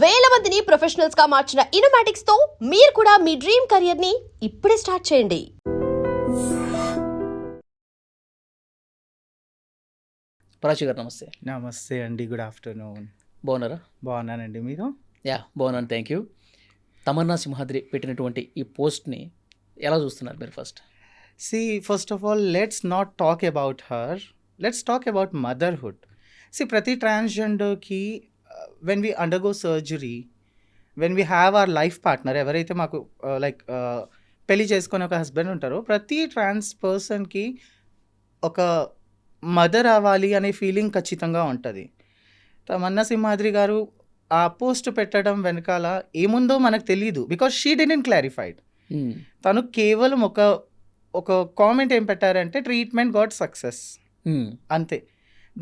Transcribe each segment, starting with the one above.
వేల మందిని ప్రొఫెషనల్స్ గా మార్చిన ఇనోమాటిక్స్ తో మీరు కూడా మీ డ్రీమ్ కెరియర్ ని ఇప్పుడే స్టార్ట్ చేయండి. ప్రాచి గారు నమస్తే. నమస్తే అండి, గుడ్ ఆఫ్టర్నూన్. బాగున్నారా? బాగున్నానండి, మీరు? బాగున్నాను, థ్యాంక్ యూ. తమన్నా సింహాద్రి పెట్టినటువంటి ఈ పోస్ట్ని ఎలా చూస్తున్నారు మీరు? First of all let's not talk about her, let's talk about motherhood. ప్రతి ట్రాన్స్జెండర్కి when we undergo surgery, when we have our life partner, ఎవరైతే మాకు పెళ్లి చేసుకొని ఒక హస్బెండ్ ఉంటారో, ప్రతి ట్రాన్స్ పర్సన్కి ఒక మదర్ అవ్వాలి అనే ఫీలింగ్ ఖచ్చితంగా ఉంటుంది. తమన్నా సింహాద్రి గారు ఆ పోస్ట్ పెట్టడం వెనకాల ఏముందో మనకు తెలియదు, బికాస్ షీ డిడ్ంట్ క్లారిఫైడ్. తను కేవలం ఒక కామెంట్ ఏం పెట్టారంటే, ట్రీట్మెంట్ గాట్ సక్సెస్ అంతే.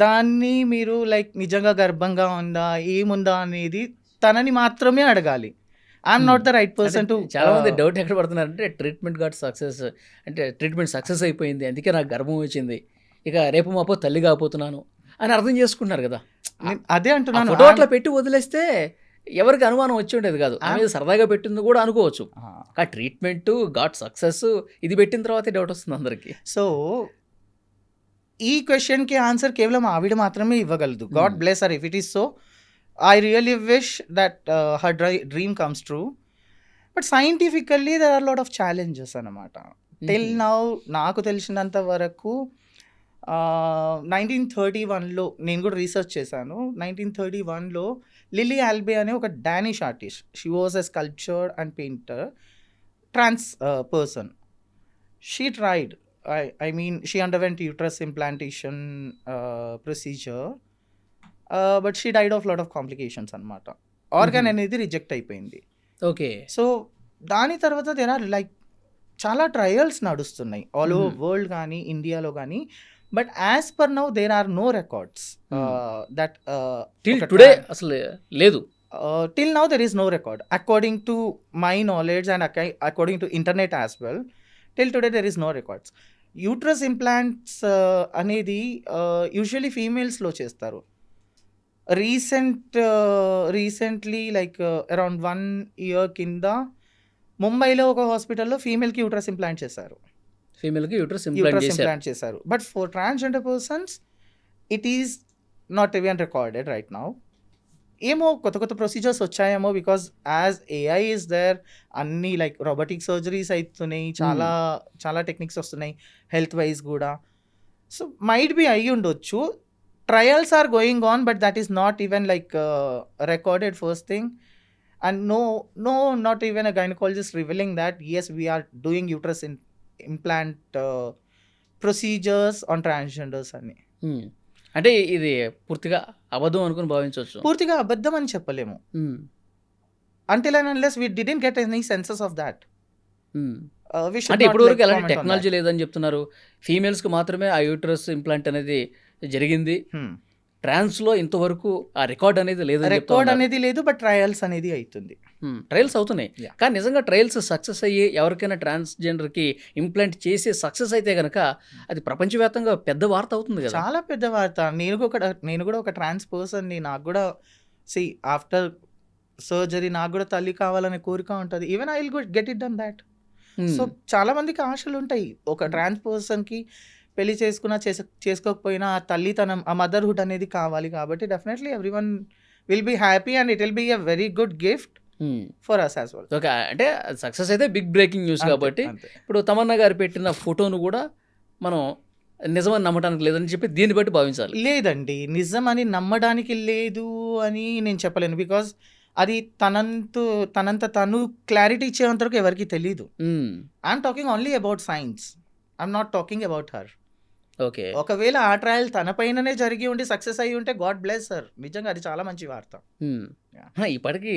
దాన్ని మీరు నిజంగా గర్భంగా ఉందా ఏముందా అనేది తనని మాత్రమే అడగాలి. I'm not the right person to. చాలా మంది డౌట్ ఎక్కడ పడుతున్నారంటే, ట్రీట్మెంట్ గాట్ సక్సెస్ అంటే ట్రీట్మెంట్ సక్సెస్ అయిపోయింది, అందుకే నాకు గర్భం వచ్చింది, ఇక రేపు మాపో తల్లి కాకపోతున్నాను అని అర్థం చేసుకుంటున్నారు కదా. అదే అంటున్నాను, ఫోటో అట్లా పెట్టి వదిలేస్తే ఎవరికి అనుమానం వచ్చి ఉండేది కాదు. ఆమె సరదాగా పెట్టింది కూడా అనుకోవచ్చు. ఆ ట్రీట్మెంట్ గాట్ సక్సెస్ ఇది పెట్టిన తర్వాతే డౌట్ వస్తుంది అందరికి. సో ఈ క్వశ్చన్కి ఆన్సర్ కేవలం ఆవిడ మాత్రమే ఇవ్వగలదు. God bless her if it is so. I really wish that her dream comes true. But scientifically there are lot of challenges అన్నమాట. టిల్ నౌ నాకు తెలిసినంత వరకు 1931లో నేను కూడా రీసెర్చ్ చేశాను. 1931లో లిలీ ఆల్బే అనే ఒక Danish artist, she was a sculpture and painter, trans person. She tried, I mean, she underwent uterus implantation procedure, but she died of lot of complications అన్నమాట. Organ అనేది రిజెక్ట్ అయిపోయింది. Okay. So దాని తర్వాత there are చాలా trials నడుస్తున్నాయి all over world కానీ ఇండియాలో కానీ. But as per now there are no records that till today అసలు లేదు. Till now there is no record according to my knowledge and according to internet as well. Till today there is no records. Uterus implants అనేది usually ఫీమేల్స్లో చేస్తారు. Recently around 1 year కింద ముంబైలో ఒక హాస్పిటల్లో ఫీమేల్కి uterus implant చేశారు. ఫీమేల్కి యూట్రస్ ఇంప్లాంట్ చేశారు. But for transgender persons it is not even recorded right now. ఏమో కొత్త ప్రొసీజర్స్ వచ్చాయేమో, because as AI is there, అన్నీ రోబోటిక్ సర్జరీస్ అవుతున్నాయి, చాలా టెక్నిక్స్ వస్తున్నాయి హెల్త్ వైజ్ కూడా. సో మైట్ బి అయ్యి ఉండొచ్చు. Trials are going on, but that is not even recorded first thing. And not even a gynaecologist revealing that yes we are doing uterus implant procedures on transgenders అని. అంటే ఇది పూర్తిగా అబద్ధం అనుకుని భావించవచ్చు. పూర్తిగా అబద్ధం అని చెప్పలేము. Until and unless we didn't get any senses of that. అంటే ఇప్పటివరకు ఎలాంటి టెక్నాలజీ లేదని చెప్తున్నారు. ఫీమేల్స్కి మాత్రమే ఆ యూట్రస్ ఇంప్లాంట్ అనేది జరిగింది. ట్రాన్స్లో ఇంతవరకు ఆ రికార్డ్ అనేది లేదు. బట్ ట్రయల్స్ అనేది అవుతుంది. ట్రయల్స్ అవుతున్నాయి. కానీ నిజంగా ట్రయల్స్ సక్సెస్ అయ్యి ఎవరికైనా ట్రాన్స్జెండర్కి ఇంప్లాంట్ చేసి సక్సెస్ అయితే కనుక అది ప్రపంచవ్యాప్తంగా పెద్ద వార్త అవుతుంది కదా. చాలా పెద్ద వార్త. నేను కూడా ఒక ట్రాన్స్ పర్సన్ని. నాకు కూడా ఆఫ్టర్ సర్జరీ నాకు కూడా తల్లి కావాలనే కోరిక ఉంటుంది. Even I will get it done that. So చాలా మందికి ఆశలు ఉంటాయి. ఒక ట్రాన్స్ పర్సన్కి పెళ్లి చేసుకోకపోయినా ఆ తల్లితనం, ఆ మదర్హుడ్ అనేది కావాలి. కాబట్టి definitely everyone will be happy and it will be a very good gift for us as well. Okay. అంటే సక్సెస్ అయితే బిగ్ బ్రేకింగ్ న్యూస్ కాబట్టి ఇప్పుడు తమన్నా గారు పెట్టిన ఫోటోను కూడా మనం నిజమని నమ్మడానికి లేదని చెప్పి దీన్ని బట్టి భావించాలి. లేదండి, నిజమని నమ్మడానికి లేదు అని నేను చెప్పలేను. బికాజ్ అది తనంత తను క్లారిటీ ఇచ్చేంత వరకు ఎవరికి తెలీదు. I'm talking only about science, I'm not talking about her. Okay. ఒకవేళ ఆ ట్రయల్ తన పైననే జరిగి ఉండి సక్సెస్ అయ్యి ఉంటే గాడ్ బ్లెస్ హర్. నిజంగా అది చాలా మంచి వార్త. ఇప్పటికీ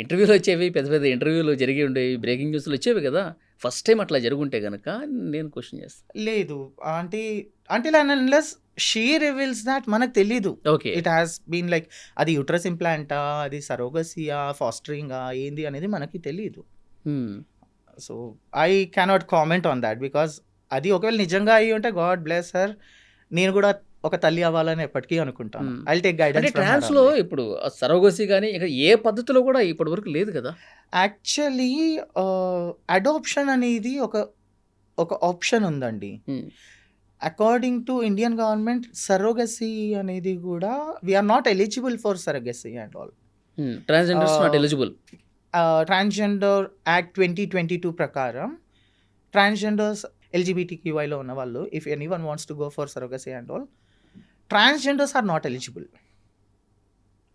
ఇంటర్వ్యూలు వచ్చేవి, పెద్ద పెద్ద ఇంటర్వ్యూలు జరిగి ఉండేవి, బ్రేకింగ్ న్యూస్లు వచ్చేవి కదా. ఫస్ట్ టైం అట్లా జరుగుంటే కనుక నేను క్వశ్చన్ చేస్తాను. లేదు అంటే అన్లెస్ షీ రివీల్స్ దాట్ మనకు తెలీదు. ఓకే. ఇట్ హ్యాస్ బీన్ అది యూట్రస్ ఇంప్లాంటా, అది సరోగసియా, ఫాస్టరింగా ఏంది అనేది మనకి తెలీదు. So I cannot comment on that because అది ఒకవేళ నిజంగా అయ్యి ఉంటే గాడ్ బ్లెస్ హర్. నేను కూడా ఒక తల్లి అవ్వాలని ఎప్పటికీ అనుకుంటాను. Hmm. ఐ టేక్ అంటే గైడెన్స్ ఫ్రమ్ హర్ ట్రాన్స్లో ఓన్లీ. ఇప్పుడు సరోగసి కానీ ఇక ఏ పద్ధతిలో కూడా ఇప్పటి వరకు లేదు కదా. యాక్చువల్లీ అడాప్షన్ అనేది ఒక ఆప్షన్ ఉందండి. Hmm. According to Indian government surrogacy అనేది కూడా we are not eligible for surrogacy and all. Transgenders not eligible. Transgender act 2022 ప్రకారం ట్రాన్స్జెండర్స్ ఎల్జిబిటిక్యూఐలో ఉన్న వాళ్ళు if any one wants to go for surrogacy and all, transgenders are not eligible.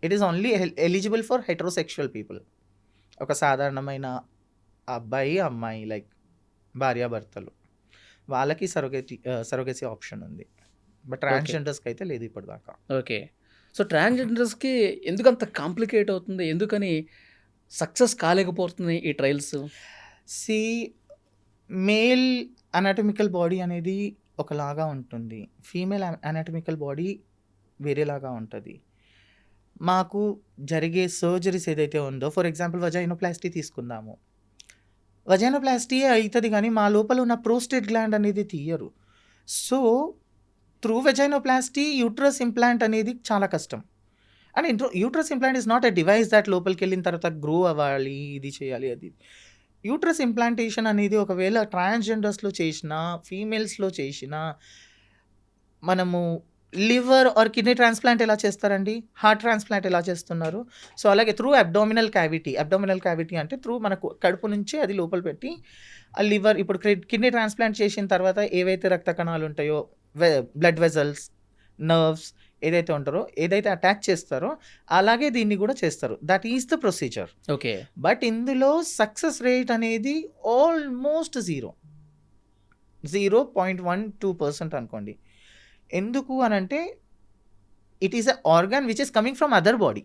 It is only eligible for heterosexual people. ఒక సాధారణమైన అబ్బాయి అమ్మాయి like భార్యాభర్తలు వాళ్ళకి సరోగసీ ఆప్షన్ ఉంది. బట్ ట్రాన్స్జెండర్స్కి అయితే లేదు ఇప్పటిదాకా. ఓకే. సో ట్రాన్స్జెండర్స్కి ఎందుకంత కాంప్లికేట్ అవుతుంది, ఎందుకని సక్సెస్ కాలేకపోతుంది ఈ ట్రయల్స్? సి మేల్ అనాటమికల్ బాడీ అనేది ఒకలాగా ఉంటుంది, ఫీమేల్ అనాటమికల్ బాడీ వేరేలాగా ఉంటుంది. మాకు జరిగే సర్జరీస్ ఏదైతే ఉందో, ఫర్ ఎగ్జాంపుల్ వజైనోప్లాస్టీ తీసుకుందాము. వజైనోప్లాస్టీ అవుతుంది కానీ మా లోపల ఉన్న ప్రోస్టేట్ గ్లాండ్ అనేది తీయరు. So through vaginoplasty uterus implant అనేది చాలా కష్టం. And uterus implant is not a device that లోపలికి వెళ్ళిన తర్వాత గ్రో అవ్వాలి, ఇది చేయాలి అది. యూట్రస్ ఇంప్లాంటేషన్ అనేది ఒకవేళ ట్రాన్స్జెండర్స్లో చేసినా ఫీమేల్స్లో చేసినా, మనము లివర్ ఆర్ కిడ్నీ ట్రాన్స్ప్లాంట్ ఎలా చేస్తారండి, హార్ట్ ట్రాన్స్ప్లాంట్ ఎలా చేస్తున్నారు. సో అలాగే త్రూ అబ్డామినల్ క్యావిటీ అంటే త్రూ మనకు కడుపు నుంచి అది లోపల పెట్టి ఆ లివర్, ఇప్పుడు కిడ్నీ ట్రాన్స్ప్లాంట్ చేసిన తర్వాత ఏవైతే రక్త కణాలు ఉంటాయో, బ్లడ్ వెజల్స్, నర్వ్స్ ఏదైతే ఉంటారో, ఏదైతే అటాచ్ చేస్తారో అలాగే దీన్ని కూడా చేస్తారు. That is the procedure. Okay. But ఇందులో సక్సెస్ రేట్ అనేది ఆల్మోస్ట్ 0.12% అనుకోండి. ఎందుకు అని అంటే it is a organ which is coming from other body.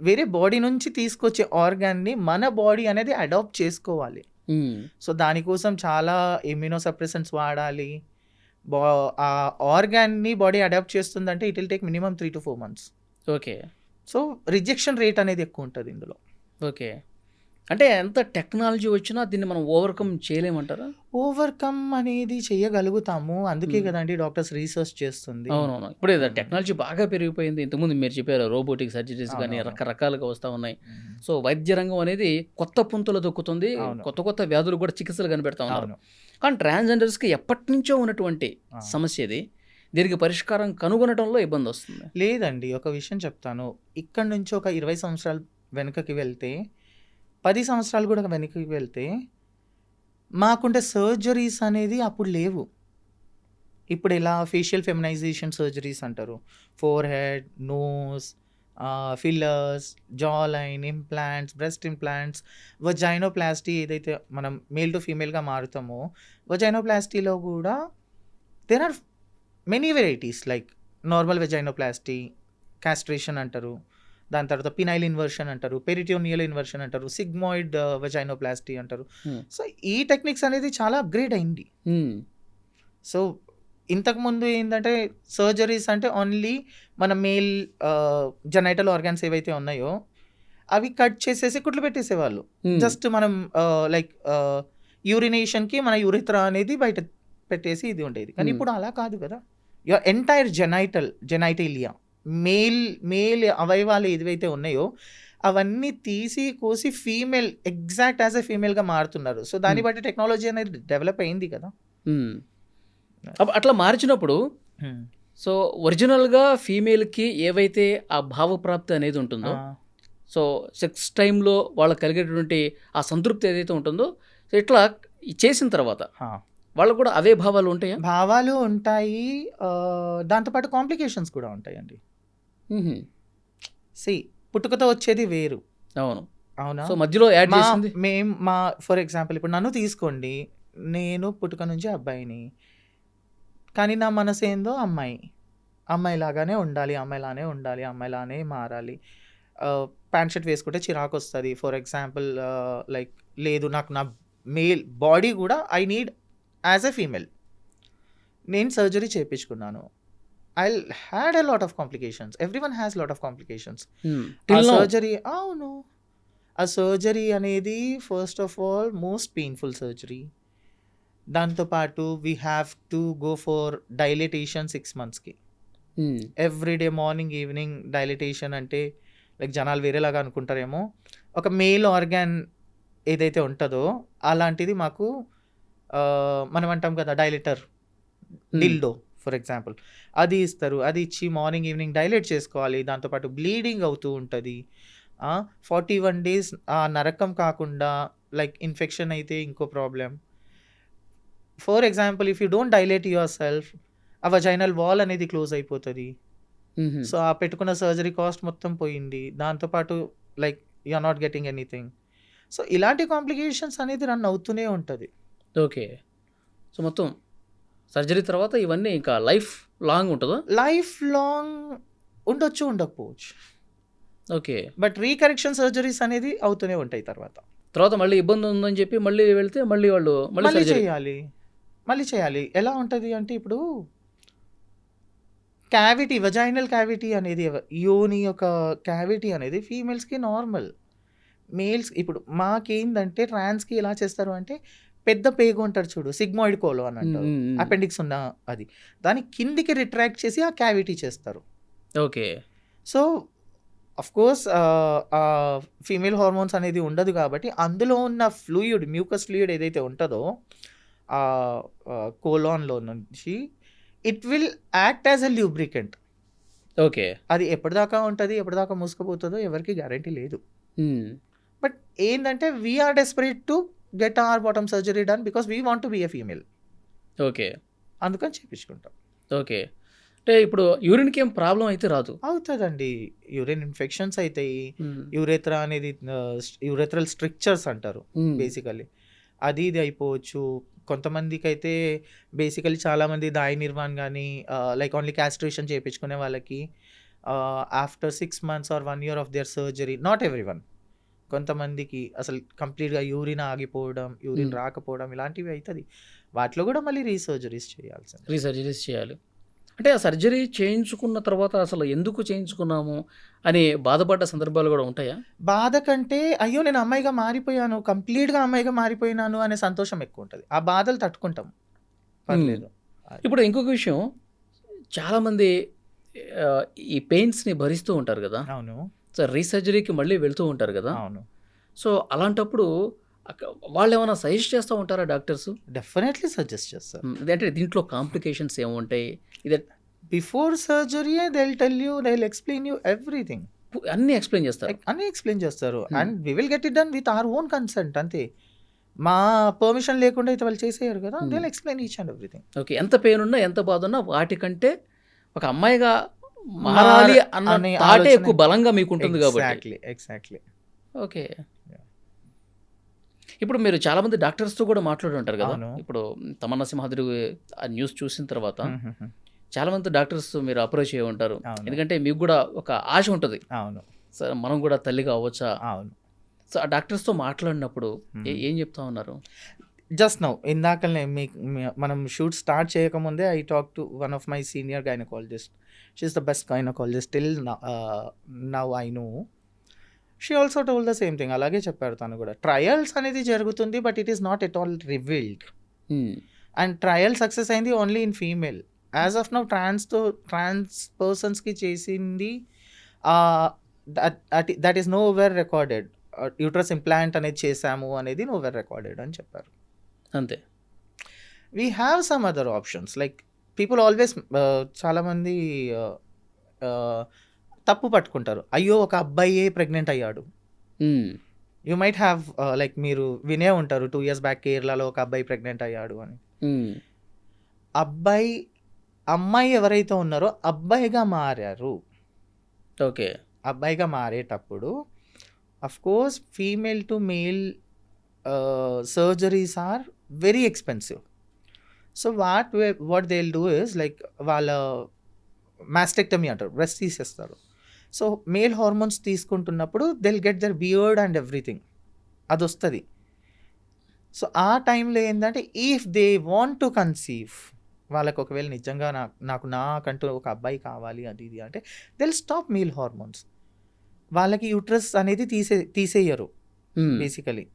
వేరే బాడీ నుంచి తీసుకొచ్చే ఆర్గాన్ని మన బాడీ అనేది అడాప్ట్ చేసుకోవాలి. సో దానికోసం చాలా ఇమ్యూనోసప్రెసెంట్స్ వాడాలి. ఆ ఆర్గాన్ని బాడీ అడాప్ట్ చేస్తుందంటే it will take minimum 3 to 4 months. Okay. So rejection rate అనేది ఎక్కువ ఉంటుంది ఇందులో. ఓకే. అంటే ఎంత టెక్నాలజీ వచ్చినా దీన్ని మనం ఓవర్కమ్ చేయలేమంటారా? ఓవర్కమ్ అనేది చేయగలుగుతాము, అందుకే కదండి డాక్టర్స్ రీసెర్చ్ చేస్తుంది. అవునవును. ఇప్పుడు టెక్నాలజీ బాగా పెరిగిపోయింది. ఇంతకుముందు మీరు చెప్పారు రోబోటిక్ సర్జరీస్ కానీ అవునవును. రకరకాలుగా వస్తూ ఉన్నాయి. సో వైద్య రంగం అనేది కొత్త పుంతలు దొక్కుతుంది, అవును. కొత్త కొత్త వ్యాధులు కూడా చికిత్సలు కనిపెడతా ఉన్నారు. అవును. కానీ ట్రాన్స్జెండర్స్కి ఎప్పటి నుంచో ఉన్నటువంటి ఆ. సమస్య ఇది. దీనికి పరిష్కారం కనుగొనడంలో ఇబ్బంది వస్తుంది. లేదండి, ఒక విషయం చెప్తాను. ఇక్కడ నుంచి ఒక 20 సంవత్సరాలు వెనుకకి వెళ్తే, 10 సంవత్సరాలు కూడా వెనుకకి వెళ్తే మాకుండే సర్జరీస్ అనేది అప్పుడు లేవు. ఇప్పుడు ఇలా ఫేషియల్ ఫెమినైజేషన్ సర్జరీస్ అంటారు, forehead, nose, fillers, jawline implants, breast implants, vaginoplasty ఏదైతే మనం మేల్ టు ఫీమేల్గా మారుతామో, వజైనోప్లాస్టీలో కూడా there are many varieties like normal vaginoplasty, castration అంటారు, దాని తర్వాత పినైల్ ఇన్వర్షన్ అంటారు, పెరిటోనియల్ ఇన్వర్షన్ అంటారు, సిగ్మాయిడ్ వెజైనోప్లాస్టీ అంటారు. సో ఈ టెక్నిక్స్ అనేది చాలా అప్గ్రేడ్ అయింది. సో ఇంతకుముందు ఏంటంటే సర్జరీస్ అంటే ఓన్లీ మన మేల్ జెనైటల్ ఆర్గాన్స్ ఏవైతే ఉన్నాయో అవి కట్ చేసేసి కుట్లు పెట్టేసేవాళ్ళు. జస్ట్ మనం లైక్ యూరినేషన్కి మన యూరిథ్రా అనేది బయట పెట్టేసి ఇది ఉండేది. కానీ ఇప్పుడు అలా కాదు కదా. యువర్ ఎంటైర్ జెనైటేలియా మేల్ అవయవాలు ఏవైతే ఉన్నాయో అవన్నీ తీసి కోసి ఫీమేల్ ఎగ్జాక్ట్ యాజ్ ఎ ఫీమేల్గా మారుతున్నారు. సో దాన్ని బట్టి టెక్నాలజీ అనేది డెవలప్ అయింది కదా. అట్లా మార్చినప్పుడు సో ఒరిజినల్గా ఫీమేల్కి ఏవైతే ఆ భావప్రాప్తి అనేది ఉంటుందో, సో సెక్స్ టైంలో వాళ్ళకి కలిగేటువంటి ఆ సంతృప్తి ఏదైతే ఉంటుందో, సో ఇట్లా చేసిన తర్వాత వాళ్ళకు కూడా అవే భావాలు ఉంటాయా? భావాలు ఉంటాయి, దాంతోపాటు కాంప్లికేషన్స్ కూడా ఉంటాయండి. పుట్టుకతో వచ్చేది వేరు. అవును. అవునా? సో మధ్యలో యాడ్ చేసింది మా ఫర్ ఎగ్జాంపుల్ ఇప్పుడు నన్ను తీసుకోండి, నేను పుట్టుక నుంచి అబ్బాయిని, కానీ నా మనసు ఏందో అమ్మాయిలాగానే ఉండాలి, అమ్మాయిలానే మారాలి. ప్యాంట్ షర్ట్ వేసుకుంటే చిరాకు వస్తుంది ఫర్ ఎగ్జాంపుల్. లైక్ లేదు, నాకు నా మేల్ బాడీ కూడా I need as a female. నేను సర్జరీ చేయించుకున్నాను. I had a lot of complications. Everyone has lot of complications. Surgery, అవును, ఆ సర్జరీ అనేది first of all most painful surgery. దాంతోపాటు we have to go for dilatation 6 monthsకి. Everyday morning evening dilatation అంటే like జనాలు వేరేలాగా అనుకుంటారేమో, ఒక మేల్ ఆర్గాన్ ఏదైతే ఉంటుందో అలాంటిది మాకు మనం అంటాం కదా డైలేటర్, డిల్డో ఫర్ ఎగ్జాంపుల్, అది ఇస్తారు. అది ఇచ్చి మార్నింగ్ ఈవినింగ్ డైలేట్ చేసుకోవాలి. దాంతోపాటు బ్లీడింగ్ అవుతూ ఉంటుంది. 41 days ఆ నరకం కాకుండా లైక్ ఇన్ఫెక్షన్ అయితే ఇంకో problem. For example if you don't dilate your self, ఆ వజైనల్ వాల్ అనేది క్లోజ్ అయిపోతుంది. సో ఆ పెట్టుకున్న సర్జరీ కాస్ట్ మొత్తం పోయింది. దాంతోపాటు like you are not getting anything. So ఇలాంటి కాంప్లికేషన్స్ అనేది రన్ అవుతూనే ఉంటుంది. ఓకే. సో మొత్తం సర్జరీ తర్వాత ఇవన్నీ ఇంకా లైఫ్ లాంగ్ ఉంటుందా? లైఫ్ లాంగ్ ఉండొచ్చు, ఉండకపోవచ్చు. ఓకే. బట్ రీకరెక్షన్ సర్జరీస్ అనేది అవుతూనే ఉంటాయి. తర్వాత మళ్ళీ ఇబ్బంది ఉందని చెప్పి మళ్ళీ వెళ్తే మళ్ళీ వాళ్ళు మళ్ళీ మళ్ళీ సర్జరీ చేయాలి. ఎలా ఉంటుంది అంటే ఇప్పుడు క్యావిటీ, వజైనల్ క్యావిటీ అనేది యోని యొక్క క్యావిటీ అనేది ఫీమేల్స్కి నార్మల్. మేల్స్ ఇప్పుడు మాకేందంటే ట్రాన్స్కి ఎలా చేస్తారు అంటే పెద్ద పేగు అంటారు చూడు, సిగ్మాయిడ్ కోలో అని అంటారు, అపెండిక్స్ ఉన్న అది, దాని కిందికి రిట్రాక్ట్ చేసి ఆ క్యావిటీ చేస్తారు. Okay. So of course female hormones అనేది ఉండదు కాబట్టి అందులో ఉన్న ఫ్లూయిడ్, మ్యూకస్ ఫ్లూయిడ్ ఏదైతే ఉంటుందో కోలాన్లో నుంచి it will act as a lubricant. Okay. అది ఎప్పటిదాకా ఉంటుంది, ఎప్పటిదాకా మూసుకుపోతుందో ఎవరికి గ్యారంటీ లేదు. బట్ ఏంటంటే we're desperate to get our bottom surgery done because we want to be a female. Okay. అందుకని చేయించుకుంటాం. ఓకే. అంటే ఇప్పుడు యూరిన్కి ఏం ప్రాబ్లం అయితే రాదు? అవుతుందండి. యూరిన్ ఇన్ఫెక్షన్స్ అవుతాయి. యూరెత్రా అనేది యూరెథ్రల్ స్ట్రిక్చర్స్ అంటారు బేసికలీ, అది ఇది అయిపోవచ్చు. కొంతమందికి అయితే బేసికలీ చాలామంది దాయి నిర్మాణ్ కానీ లైక్ ఓన్లీ క్యాస్ట్రేషన్ చేయించుకునే వాళ్ళకి after 6 months or 1 year of their surgery, not every one, కొంతమందికి అసలు కంప్లీట్గా యూరిన్ ఆగిపోవడం, యూరిన్ రాకపోవడం ఇలాంటివి అవుతుంది. వాటిలో కూడా మళ్ళీ రీసర్జరీస్ చేయాలి. అంటే ఆ సర్జరీ చేయించుకున్న తర్వాత అసలు ఎందుకు చేయించుకున్నాము అని బాధపడ్డ సందర్భాలు కూడా ఉంటాయా? బాధ కంటే అయ్యో నేను అమ్మాయిగా మారిపోయాను, కంప్లీట్గా అమ్మాయిగా మారిపోయినాను అనే సంతోషం ఎక్కువ ఉంటుంది. ఆ బాధలు తట్టుకుంటాం, పర్లేదు. ఇప్పుడు ఇంకొక విషయం, చాలామంది ఈ పెయిన్స్ని భరిస్తూ ఉంటారు కదా. అవును. సో రీసర్జరీకి మళ్ళీ వెళ్తూ ఉంటారు కదా. అవును. సో అలాంటప్పుడు వాళ్ళు ఏమైనా సజెస్ట్ చేస్తూ ఉంటారా డాక్టర్స్? డెఫినెట్లీ సజెస్ట్ చేస్తారు. అంటే దీంట్లో కాంప్లికేషన్స్ ఏముంటాయి, ఇదే before surgery they'll tell you, they'll explain you everything. అన్నీ ఎక్స్ప్లెయిన్ చేస్తారు. అన్నీ ఎక్స్ప్లెయిన్ చేస్తారు. And we will get it done with our own consent. అంతే, మా పర్మిషన్ లేకుండా అయితే వాళ్ళు చేసేయారు కదా. They will explain each and everything. Okay. ఎంత పెయిన్ ఉన్నా ఎంత బాధ ఉన్నా వాటికంటే ఒక అమ్మాయిగా మారాలి అన్న థాటే ఎక్కువ బలంగా మీకు ఉంటుంది కాబట్టి. ఎగ్జాక్ట్లీ. ఓకే. ఇప్పుడు మీరు చాలామంది డాక్టర్స్తో కూడా మాట్లాడి ఉంటారు కదా. ఇప్పుడు తమన్నా సింహాద్రి ఆ న్యూస్ చూసిన తర్వాత చాలామంది డాక్టర్స్ మీరు అప్రోచ్ అయ్యి ఉంటారు. ఎందుకంటే మీకు కూడా ఒక ఆశ ఉంటుంది, అవును సార్ మనం కూడా తల్లిగా అవ్వచ్చా. అవును. సో ఆ డాక్టర్స్తో మాట్లాడినప్పుడు ఏం చెప్తా ఉన్నారు? జస్ట్ నౌ ఇందాకనే మనం షూట్ స్టార్ట్ చేయకముందే I talk to one of my senior gynaecologist. She is the best gynaecologist till now I know. She also told the same thing. అలాగే చెప్పారు తను కూడా. ట్రయల్స్ అనేది జరుగుతుంది but it is not at all revealed. And trial success అయింది only in female. As of now trans పర్సన్స్కి చేసింది that is nowhere recorded. Uterus implant అనేది చేసాము అనేది నో వేర్ రికార్డెడ్ అని చెప్పారు. అంతే. We have some other options like people always చాలామంది తప్పు పట్టుకుంటారు. అయ్యో ఒక అబ్బాయే ప్రెగ్నెంట్ అయ్యాడు. యూ మైట్ హ్యావ్ లైక్ మీరు వినే ఉంటారు 2 years బ్యాక్ కేరళలో ఒక అబ్బాయి ప్రెగ్నెంట్ అయ్యాడు అని. అమ్మాయి ఎవరైతే ఉన్నారో అబ్బాయిగా మారారు. ఓకే. అబ్బాయిగా మారేటప్పుడు of course female to male surgeries are very expensive. So what they will do is like వాళ్ళ మాస్టెక్టమీ అంటారు, బ్రెస్ట్ తీసేస్తారు. సో మేల్ హార్మోన్స్ తీసుకుంటున్నప్పుడు they will get their beard and everything, అది వస్తుంది. సో ఆ టైంలో ఏంటంటే if they want to conceive, వాళ్ళకి ఒకవేళ నిజంగా నాకంటూ ఒక అబ్బాయి కావాలి అది ఇది అంటే they will stop male hormones. వాళ్ళకి యూట్రస్ అనేది తీసేయరు బేసికలీ.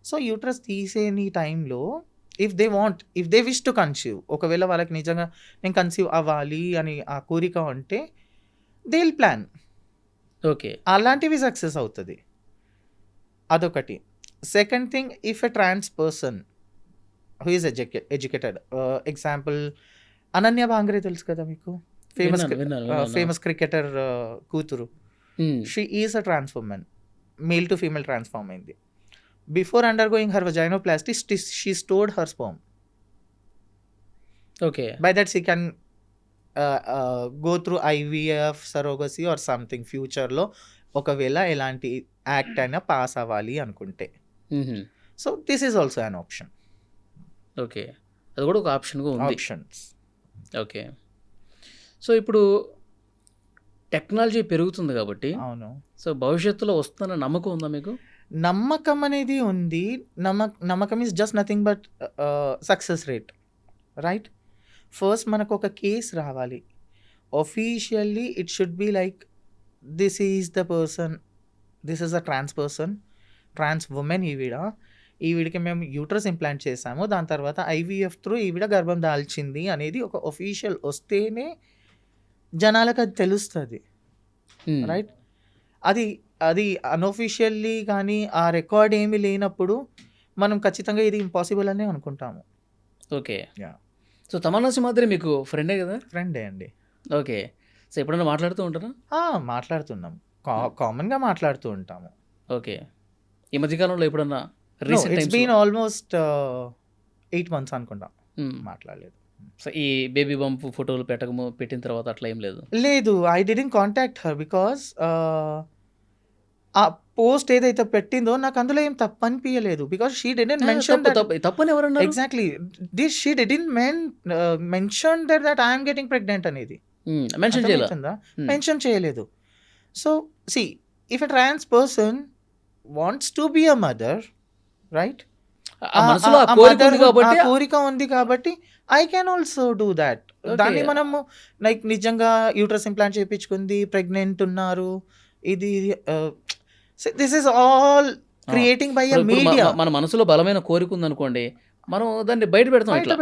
సో యూట్రస్ తీసేని టైంలో if they wish to conceive, ఒకవేళ వాళ్ళకి నిజంగా నేను కన్సీవ్ అవ్వాలి అని ఆ కోరిక ఉంటే దే విల్ ప్లాన్, ఓకే. అలాంటివి సక్సెస్ అవుతుంది. అదొకటి. Second thing, if a trans person who is educated, example Ananya Bangre తెలుసు కదా మీకు, ఫేమస్ క్రికెటర్ కూతురు. She is a trans woman, male to female transform అయింది. Before undergoing her vaginoplasty she stored her sperm. Okay. By that she can go through IVF, surrogacy or something ఫ్యూచర్లో ఒకవేళ ఎలాంటి act అయినా pass అవ్వాలి అనుకుంటే. So this is also an option. Okay, అది కూడా ఒక ఆప్షన్గా ఉంది. ఆప్షన్స్. ఓకే. సో ఇప్పుడు టెక్నాలజీ పెరుగుతుంది కాబట్టి, అవును, సో భవిష్యత్తులో వస్తున్న నమ్మకం ఉందా మీకు? నమ్మకం అనేది ఉంది. నమ్మకం is just nothing but success rate, right? First మనకు ఒక కేస్ రావాలి, officially it should be like this is the person, this is a trans person, trans woman ఈవిడికి మేము యూట్రస్ ఇంప్లాంట్ చేసాము, దాని తర్వాత ఐవీఎఫ్ త్రూ ఈవిడ గర్భం దాల్చింది అనేది ఒక ఒఫీషియల్ వస్తేనే జనాలకు అది తెలుస్తుంది, రైట్? అది అన్అఫీషియల్లీ కానీ ఆ రికార్డ్ ఏమీ లేనప్పుడు మనం ఖచ్చితంగా ఇది ఇంపాసిబుల్ అనే అనుకుంటాము. Okay. Yeah. So Tamannaah Simhadri మీకు ఫ్రెండే కదా? ఫ్రెండే అండి. ఓకే. సో ఎప్పుడైనా మాట్లాడుతూ ఉంటారా? మాట్లాడుతున్నాం, కామన్గా మాట్లాడుతూ ఉంటాము. ఓకే. ఈ మధ్యకాలంలో ఎప్పుడన్నా ఇట్స్ బీన్ ఆల్మోస్ట్ 8 months అనుకుంటా మాట్లాడలేదు. సో ఈ బేబీ బంప్ ఫోటోలు పెట్టిన తర్వాత అట్లా ఏం లేదు? లేదు, I didn't contact her because ఆ పోస్ట్ ఏదైతే పెట్టిందో నాకు అందులో ఏం తప్పు అనిపించలేదు. బికాస్ షీ డిడ్ంట్ మెన్షన్ తప్పని ఎవరన్నారు? Exactly this she didn't mention that I'm getting pregnant అనేది మెన్షన్ చేయలేదు. So see, if a trans person wants to be a mother, right? కోరిక ఉంది కాబట్టి I can also do that. దాన్ని మనము like నిజంగా యూట్రస్ ఇంప్లాంట్ చేయించుకుంది, ప్రెగ్నెంట్ ఉన్నారు, ఇది this is all creating by media. మన మనసులో బలమైన కోరిక ఉంది అనుకోండి, మనం దాన్ని బయట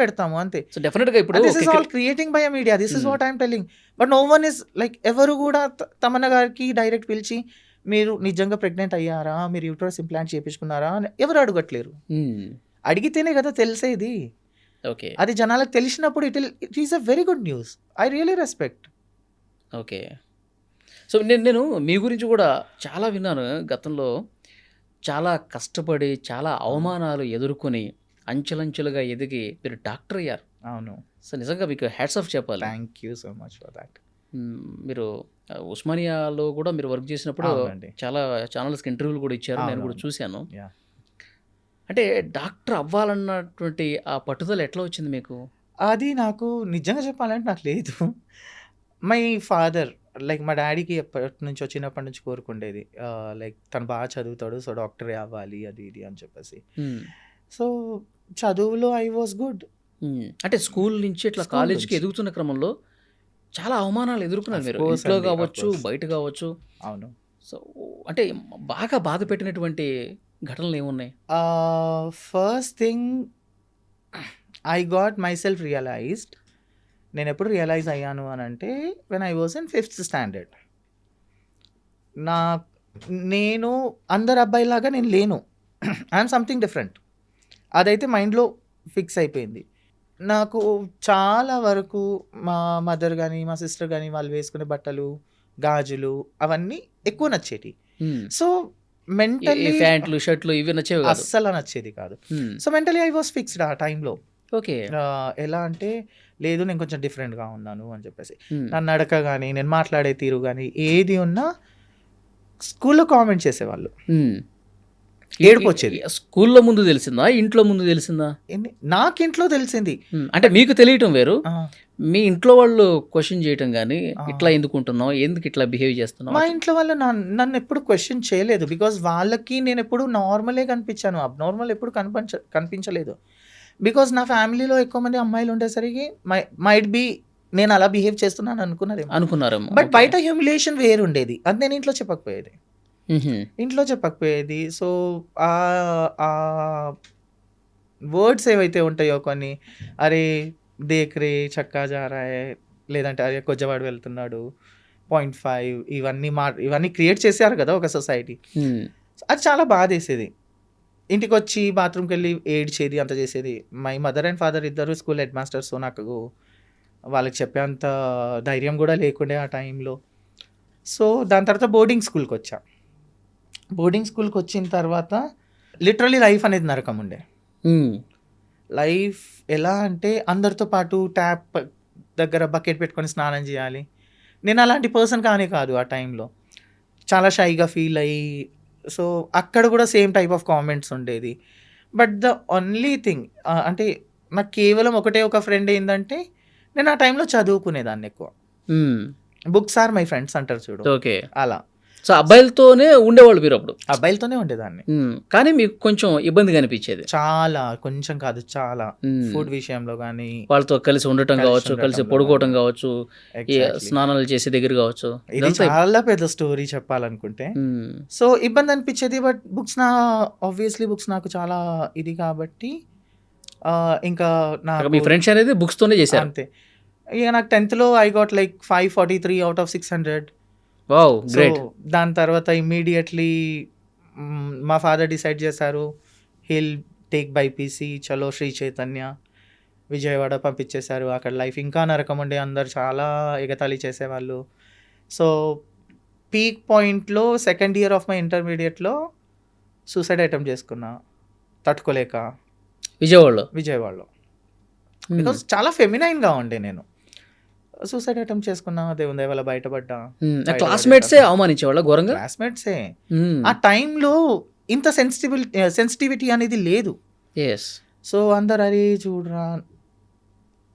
పెడతాము అంతే. సో డెఫినెట్ గా ఇప్పుడు this is all creating by media. This is what I'm telling. But no one is like, ఎవరు కూడా తమన్నా గారికి డైరెక్ట్ పిలిచి మీరు నిజంగా ప్రెగ్నెంట్ అయ్యారా, మీరు యూట్రస్ ఇంప్లాంట్ చేయించుకున్నారా అని ఎవరు అడగట్లేరు. అడిగితేనే కదా తెలిసేది. ఓకే. అది జనాలకు తెలిసినప్పుడు it is a very good news. I really respect. Okay. So నేను మీ గురించి కూడా చాలా విన్నాను. గతంలో చాలా కష్టపడి చాలా అవమానాలు ఎదుర్కొని అంచెలంచెలుగా ఎదిగి మీరు డాక్టర్ అయ్యారు. అవును. సో నిజంగా మీకు హ్యాట్స్ ఆఫ్ చెప్పాలి. Thank you so much for that. మీరు ఉస్మానియాలో కూడా మీరు వర్క్ చేసినప్పుడు చాలా ఛానల్స్కి ఇంటర్వ్యూలు కూడా ఇచ్చారు, నేను కూడా చూశాను. అంటే డాక్టర్ అవ్వాలన్నటువంటి ఆ పట్టుదల ఎట్లా వచ్చింది మీకు? అది నాకు నిజంగా చెప్పాలంటే నాకు లేదు. మై ఫాదర్ లైక్ మా డాడీకి చిన్నప్పటి నుంచి కోరుకుండేది, లైక్ తను బాగా చదువుతాడు, సో డాక్టరే అవ్వాలి అది ఇది అని చెప్పేసి. సో చదువులో ఐ వాజ్ గుడ్. అంటే స్కూల్ నుంచి ఇట్లా కాలేజ్కి ఎదుగుతున్న క్రమంలో చాలా అవమానాలు ఎదుర్కొన్నారు మీరు, ఇంట్లో కావచ్చు బయట కావచ్చు. అవును. సో అంటే బాగా బాధ పెట్టినటువంటి ఘటనలు ఏమున్నాయి? First thing, I got my self realized. నేను ఎప్పుడు రియలైజ్ అయ్యాను అని అంటే when I was in 5th standard. నేను అందరు అబ్బాయిలాగా నేను లేను, ఐఎమ్ సంథింగ్ డిఫరెంట్. అదైతే మైండ్లో ఫిక్స్ అయిపోయింది. నాకు చాలా వరకు మా మదర్ కానీ మా సిస్టర్ కానీ వాళ్ళు వేసుకునే బట్టలు, గాజులు అవన్నీ ఎక్కువ నచ్చేటి. సో మెంటలీ ప్యాంట్లు షర్ట్లు ఇవి నచ్చేవి కాదు, అస్సలు నచ్చేది కాదు. So mentally I was fixed ఆ టైంలో. ఓకే. ఎలా అంటే లేదు నేను కొంచెం డిఫరెంట్గా ఉన్నాను అని చెప్పేసి, నా నడక కానీ నేను మాట్లాడే తీరు కానీ ఏది ఉన్నా స్కూల్లో కామెంట్ చేసేవాళ్ళు, ఏడుపు వచ్చేది. స్కూల్లో ముందు తెలిసిందా, ఇంట్లో ముందు తెలిసిందా? నాకు ఇంట్లో తెలిసింది. అంటే మీకు తెలియటం వేరు, మీ ఇంట్లో వాళ్ళు క్వశ్చన్ చేయటం కానీ ఇట్లా ఎందుకు ఉంటున్నావు, ఎందుకు ఇట్లా బిహేవ్ చేస్తున్నావు? మా ఇంట్లో వాళ్ళు నన్ను ఎప్పుడు క్వశ్చన్ చేయలేదు, బికాజ్ వాళ్ళకి నేను ఎప్పుడు నార్మలే కనిపించాను, అబ్నార్మల్ ఎప్పుడు కనిపించలేదు. బికాజ్ నా ఫ్యామిలీలో ఎక్కువ మంది అమ్మాయిలు ఉండేసరికి మైట్ బి నేను అలా బిహేవ్ చేస్తున్నాను అనుకున్నారు. బట్ బయట హ్యూమిలేషన్ వేరు ఉండేది, అది నేను ఇంట్లో చెప్పకపోయేది. సో వర్డ్స్ ఏవైతే ఉంటాయో కొన్ని, అరే దేక్ రే చక్కా జా రా హై, లేదంటే అరే కొజ్జవాడు వెళ్తున్నాడు, 0.5, ఇవన్నీ క్రియేట్ చేశారు కదా ఒక సొసైటీ. అది చాలా బాధేసేది. ఇంటికి వచ్చి బాత్రూమ్కి వెళ్ళి ఏడ్చేది, అంత చేసేది. మై మదర్ అండ్ ఫాదర్ ఇద్దరు స్కూల్ హెడ్ మాస్టర్స్. నాకు వాళ్ళకి చెప్పేంత ధైర్యం కూడా లేకుండే ఆ టైంలో. సో దాని తర్వాత బోర్డింగ్ స్కూల్కి వచ్చా. బోర్డింగ్ స్కూల్కి వచ్చిన తర్వాత లిటరలీ లైఫ్ అనేది నరకం ఉండే. లైఫ్ ఎలా అంటే అందరితో పాటు ట్యాప్ దగ్గర బకెట్ పెట్టుకొని స్నానం చేయాలి. నేను అలాంటి పర్సన్ కాదు ఆ టైంలో. చాలా షైగా ఫీల్ అయ్యి, సో అక్కడ కూడా సేమ్ టైప్ ఆఫ్ కామెంట్స్ ఉండేది. బట్ ద ఓన్లీ థింగ్ అంటే నాకు కేవలం ఒకటే ఒక ఫ్రెండ్ ఏంటంటే, నేను ఆ టైంలో చదువుకునేదాన్ని ఎక్కువ. బుక్స్ ఆర్ మై ఫ్రెండ్స్ అంటారు చూడు, ఓకే. అలా. సో అబ్బాయిలతోనే ఉండేవాళ్ళు మీరు అప్పుడు? అబ్బాయిలతోనే ఉండేదాన్ని. కానీ మీకు కొంచెం ఇబ్బందిగా అనిపించేది? చాలా, కొంచెం కాదు చాలా. ఫుడ్ విషయంలో కానీ, వాళ్ళతో కలిసి ఉండటం కావచ్చు, కలిసి పడుకోవటం కావచ్చు, స్నానాలు చేసే దగ్గర కావచ్చు. ఇది చాలా పెద్ద స్టోరీ చెప్పాలనుకుంటే. సో ఇబ్బంది అనిపించేది. బట్ బుక్స్ ఆబ్వియస్లీ బుక్స్ నాకు చాలా ఇది కాబట్టి ఇంకా నాకు మీ ఫ్రెండ్స్ అనేది బుక్స్ తోనే చేశారు అంతే. ఇక నాకు 10th లో I got like 543 out of 600. Wow, great. దాని తర్వాత ఇమ్మీడియట్లీ మా ఫాదర్ డిసైడ్ చేశారు, హిల్ టేక్ బైపీసీ, చలో శ్రీ చైతన్య, విజయవాడ పంపించేశారు. అక్కడ లైఫ్ ఇంకా నరకం ఉండే, అందరు చాలా ఎగతాళి చేసేవాళ్ళు. సో పీక్ పాయింట్లో సెకండ్ ఇయర్ ఆఫ్ మై ఇంటర్మీడియట్లో సూసైడ్ అటెంప్ట్ చేసుకున్నా, తట్టుకోలేక. విజయవాడలో బికాస్ చాలా ఫెమినైన్గా ఉండే నేను. సూసైడ్ అటెంప్ట్ చేసుకున్నా, దేవుని దయ వల్ల బయటపడ్డా. క్లాస్మేట్సే అవమానించేవాళ్ళ ఘోరంగా? క్లాస్మేట్సే. ఆ టైంలో ఇంత సెన్సిటివిటీ అనేది లేదు. సో అందరు అరే చూడరా,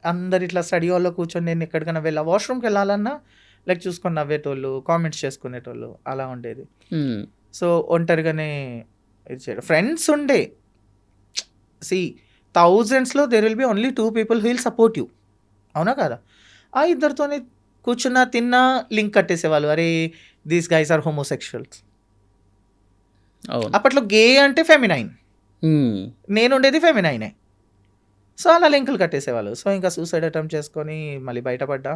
అందరు ఇట్లా స్టడీ హాల్లో కూర్చొని నేను ఎక్కడికైనా వాష్రూమ్కి వెళ్ళాలన్నా లైక్ చూసుకొని నవ్వేటోళ్ళు, కామెంట్స్ చేసుకునేటోళ్ళు, అలా ఉండేది. సో ఒంటరిగానే ఇది చేయడం. ఫ్రెండ్స్ ఉండే, థౌజండ్స్లో there will be only 2 people who will support you, అవునా కదా? ఆ ఇద్దరితోనే కూర్చున్నా, తిన్నా, లింక్ కట్టేసేవాళ్ళు, అరే దీస్ గైస్ ఆర్ హోమోసెక్షువల్స్. అప్పట్లో గే అంటే ఫెమినైన్, నేను ఉండేది ఫెమినైనే. సో అలా లింకులు కట్టేసేవాళ్ళు. సో ఇంకా సూసైడ్ అటెంప్ట్ చేసుకొని మళ్ళీ బయటపడ్డా.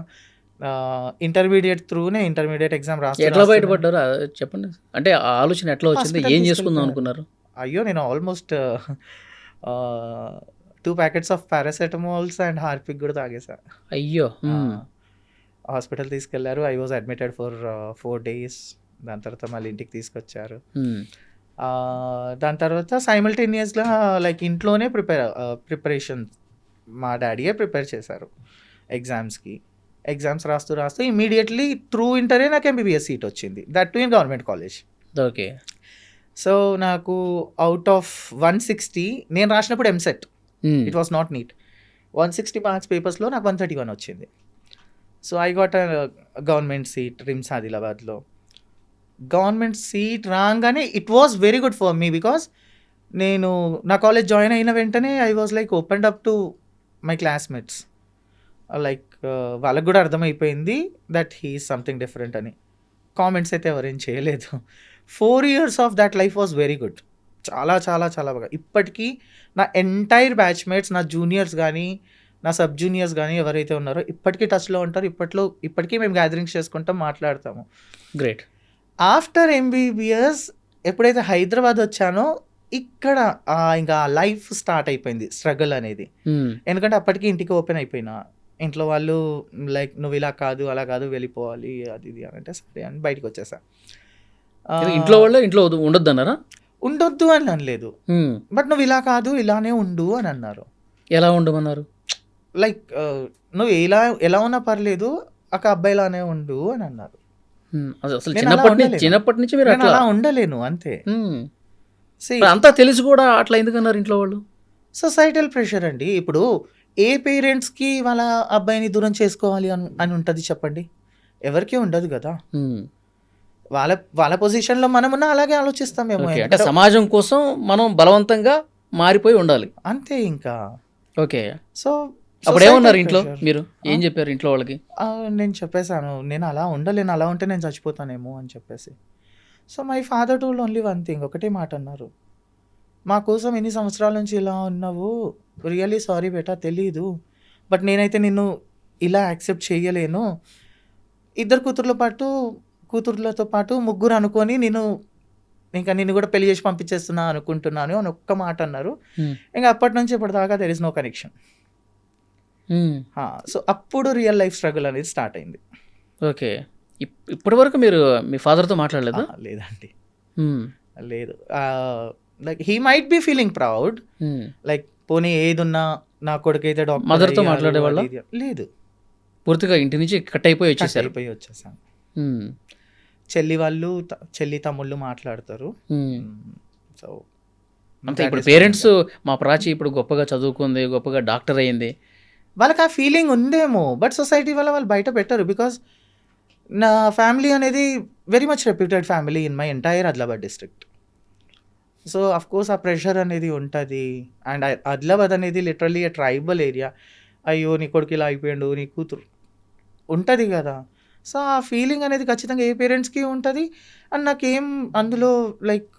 ఇంటర్మీడియట్ ఎగ్జామ్ రాసి. ఎట్లా బయటపడ్డారు చెప్పండి? అంటే ఆ ఆలోచన ఎట్లా వచ్చింది? ఏం చేసుకుందాం అనుకున్నారు? అయ్యో, నేను almost 2 packets of paracetamols and Harpic కూడా తాగేసా. అయ్యో. హాస్పిటల్ తీసుకెళ్లారు. I was admitted for 4 days. దాని తర్వాత మళ్ళీ ఇంటికి తీసుకొచ్చారు. దాని తర్వాత సైమల్టేనియస్గా లైక్ ఇంట్లోనే ప్రిపరేషన్ మా డాడీయే ప్రిపేర్ చేశారు ఎగ్జామ్స్కి. ఎగ్జామ్స్ రాస్తూ ఇమీడియట్లీ త్రూ ఇంటరే నాకు MBBS సీట్ వచ్చింది, that too in government college. Okay. So నాకు అవుట్ ఆఫ్ 160, నేను రాసినప్పుడు EAMCET, it was not NEET, 160 marks పేపర్స్లో నాకు 131 వచ్చింది. So I got a government seat RIMS ఆదిలాబాద్లో. గవర్నమెంట్ సీట్ రాగానే it was very good for me, because నేను నా కాలేజ్ జాయిన్ అయిన వెంటనే I was like opened up to my classmates. Like వాళ్ళకు కూడా అర్థమైపోయింది that he is something different అని. కామెంట్స్ అయితే ఎవరేం చేయలేదు. 4 years of that life was very good. చాలా చాలా చాలా బాగా. ఇప్పటికీ నా ఎంటైర్ బ్యాచ్మేట్స్, నా జూనియర్స్ కానీ, నా సబ్ జూనియర్స్ కానీ ఎవరైతే ఉన్నారో ఇప్పటికీ టచ్లో ఉంటారు. ఇప్పటికీ మేము గ్యాదరింగ్స్ చేసుకుంటాం, మాట్లాడతాము. గ్రేట్. ఆఫ్టర్ MBBS ఎప్పుడైతే హైదరాబాద్ వచ్చానో ఇక్కడ ఇంకా లైఫ్ స్టార్ట్ అయిపోయింది, స్ట్రగుల్ అనేది. ఎందుకంటే అప్పటికి ఇంటికి ఓపెన్ అయిపోయినా, ఇంట్లో వాళ్ళు లైక్ నువ్వు ఇలా కాదు, అలా కాదు, వెళ్ళిపోవాలి, అది ఇది అని అంటే సరే అని బయటకు వచ్చేసా. ఇంట్లో వాళ్ళు ఇంట్లో ఉండొద్దు అన్నారా? ఉండొద్దు అని అనలేదు, బట్ నువ్వు ఇలా కాదు, ఇలానే ఉండు అని అన్నారు. ఎలా ఉండమన్నారు? లైక్ నువ్వు ఎలా ఉన్నా పర్లేదు, ఒక అబ్బాయిలానే ఉండు అని అన్నారు. అసలు చిన్నప్పటి నుంచి మీరు అలా ఉండలేను అంతే. అంతా తెలిసి కూడా అట్లా ఎందుకన్నారు ఇంట్లో వాళ్ళు? సొసైటల్ ప్రెషర్ అండి. ఇప్పుడు ఏ పేరెంట్స్కి వాళ్ళ అబ్బాయిని దూరం చేసుకోవాలి అని ఉంటుంది చెప్పండి? ఎవరికీ ఉండదు కదా. వాళ్ళ పొజిషన్లో మనమున్నా అలాగే ఆలోచిస్తామేమో. అంటే సమాజం కోసం మనం బలవంతంగా మారిపోయి ఉండాలి అంతే ఇంకా. ఓకే. సో అప్పుడు ఏమన్నారు ఇంట్లో? మీరు ఏం చెప్పారు ఇంట్లో వాళ్ళకి? నేను చెప్పేశాను, నేను అలా ఉండలేను, అలా ఉంటే నేను చచ్చిపోతానేమో అని చెప్పేసి. So my father told only one thing, ఒకటే మాట అన్నారు, మా కోసం ఎన్ని సంవత్సరాల నుంచి ఇలా ఉన్నావు, రియల్లీ సారీ బేటా, తెలీదు, బట్ నేనైతే నిన్ను ఇలా యాక్సెప్ట్ చేయలేను, ఇద్దరు కూతుర్లతో పాటు ముగ్గురు అనుకొని నిన్ను కూడా పెళ్లి చేసి పంపించేస్తున్నా అనుకుంటున్నాను అని ఒక్క మాట అన్నారు. ఇంకా అప్పటి నుంచి ఇప్పటిదాకా there is no connection. So అప్పుడు రియల్ లైఫ్ స్ట్రగుల్ అనేది స్టార్ట్ అయింది. ఓకే. ఇప్పటి వరకు మీరు మీ ఫాదర్తో మాట్లాడలేదా? లేదండి, లేదు. Like he might be feeling proud, like పోనీ ఏదున్నా నా కొడుకైతే డాక్టర్. మదర్తో మాట్లాడేవాళ్ళ? లేదు, పూర్తిగా ఇంటి నుంచి కట్ అయిపోయి వచ్చేసారు. వచ్చేసాను. చెల్లి తమ్ముళ్ళు మాట్లాడతారు. సో అంతే. ఇప్పుడు పేరెంట్స్ మా ప్రాచి ఇప్పుడు గొప్పగా చదువుకుంది, గొప్పగా డాక్టర్ అయ్యింది, వాళ్ళకి ఆ ఫీలింగ్ ఉందేమో, బట్ సొసైటీ వల్ల వాళ్ళు బయట పెట్టరు. బికాస్ నా ఫ్యామిలీ అనేది very much reputed family in my entire Adilabad district. So of course ఆ ప్రెషర్ అనేది ఉంటుంది. అండ్ ఆదిలాబాద్ అనేది లిటరల్లీ ఏ ట్రైబల్ ఏరియా. అయ్యో నీ కొడుకు ఇలా అయిపోయాడు, నీ కూతురు ఉంటుంది కదా. సో ఆ ఫీలింగ్ అనేది ఖచ్చితంగా ఏ పేరెంట్స్కి ఉంటుంది. అండ్ నాకేం అందులో లైక్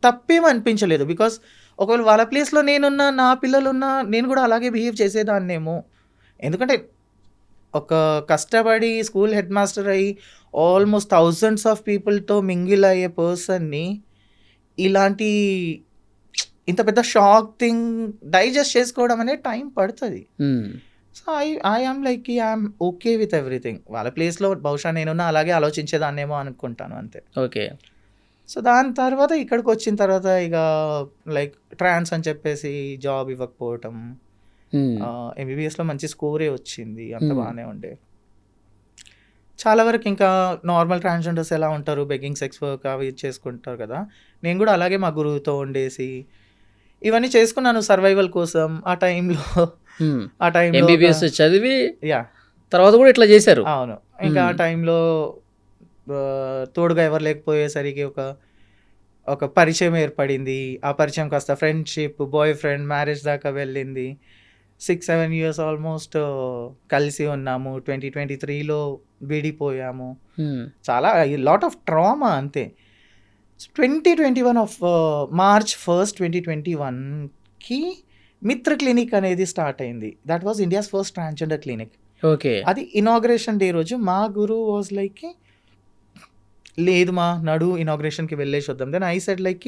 తప్పేం అనిపించలేదు. బికాస్ ఒకవేళ వాళ్ళ ప్లేస్లో నేనున్నా, నా పిల్లలున్నా, నేను కూడా అలాగే బిహేవ్ చేసేదాన్నేమో. ఎందుకంటే ఒక కష్టపడి స్కూల్ హెడ్ మాస్టర్ అయ్యి ఆల్మోస్ట్ థౌజండ్స్ ఆఫ్ పీపుల్తో మింగిల్ అయ్యే పర్సన్ని ఇలాంటి ఇంత పెద్ద షాక్ థింగ్ డైజెస్ట్ చేసుకోవడం అనేది టైం పడుతుంది. So I am like I'm okay with everything. వాళ్ళ ప్లేస్లో బహుశా నేనున్నా అలాగే ఆలోచించేదాన్నేమో అనుకుంటాను, అంతే. ఓకే. సో దాని తర్వాత ఇక్కడికి వచ్చిన తర్వాత ఇక లైక్ ట్రాన్స్ అని చెప్పేసి జాబ్ ఇవ్వకపోవటం, ఎంబీబీఎస్లో మంచి స్కోరే వచ్చింది, అంత బాగానే ఉండే. చాలా వరకు ఇంకా నార్మల్ ట్రాన్స్జెండర్స్ ఎలా ఉంటారు, బెగ్గింగ్ సెక్స్ వర్క్ అవి చేసుకుంటారు కదా, నేను కూడా అలాగే మా గురువుతో ఉండేసి ఇవన్నీ చేసుకున్నాను సర్వైవల్ కోసం. ఆ టైంలో ఎంబీబీఎస్ చదివి యా తర్వాత కూడా ఇట్లా చేశారు. అవును. ఇంకా ఆ టైంలో తోడుగా ఎవరు లేకపోయేసరికి ఒక పరిచయం ఏర్పడింది. ఆ పరిచయం కాస్త ఫ్రెండ్షిప్, బాయ్ ఫ్రెండ్, మ్యారేజ్ దాకా వెళ్ళింది. 6-7 years ఆల్మోస్ట్ కలిసి ఉన్నాము. 2023లో విడిపోయాము. చాలా లాట్ ఆఫ్ ట్రామా, అంతే. 2021 ఆఫ్ March 1st, 2021కి మిత్ర క్లినిక్ అనేది స్టార్ట్ అయింది. That was India's first transgender clinic. Okay. అది ఇనాగ్రేషన్ డే రోజు మా గురువు వాజ్ లైక్, లేదు మా నడు ఇనాగ్రేషన్కి వెళ్ళేసి వద్దాం. దెన్ ఐ సెడ్ లైక్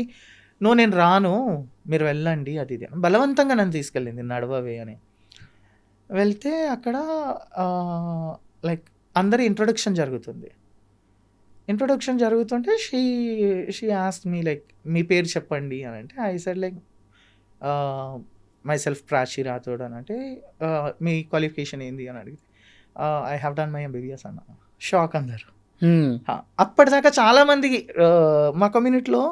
నేను రాను, మీరు వెళ్ళండి, అది ఇది బలవంతంగా నన్ను తీసుకెళ్ళింది, నడవవే అని. వెళ్తే అక్కడ లైక్ అందరి ఇంట్రొడక్షన్ జరుగుతుంటే షీ ఆస్క్డ్ మీ లైక్ మీ పేరు చెప్పండి అని అంటే, I said like myself Prachi Rathod అని అంటే, మీ క్వాలిఫికేషన్ ఏంది అని అడిగితే, I have done my MBBS అన్న. షాక్ అందరు. అప్పటిదాకా చాలామంది మా కమ్యూనిటీలో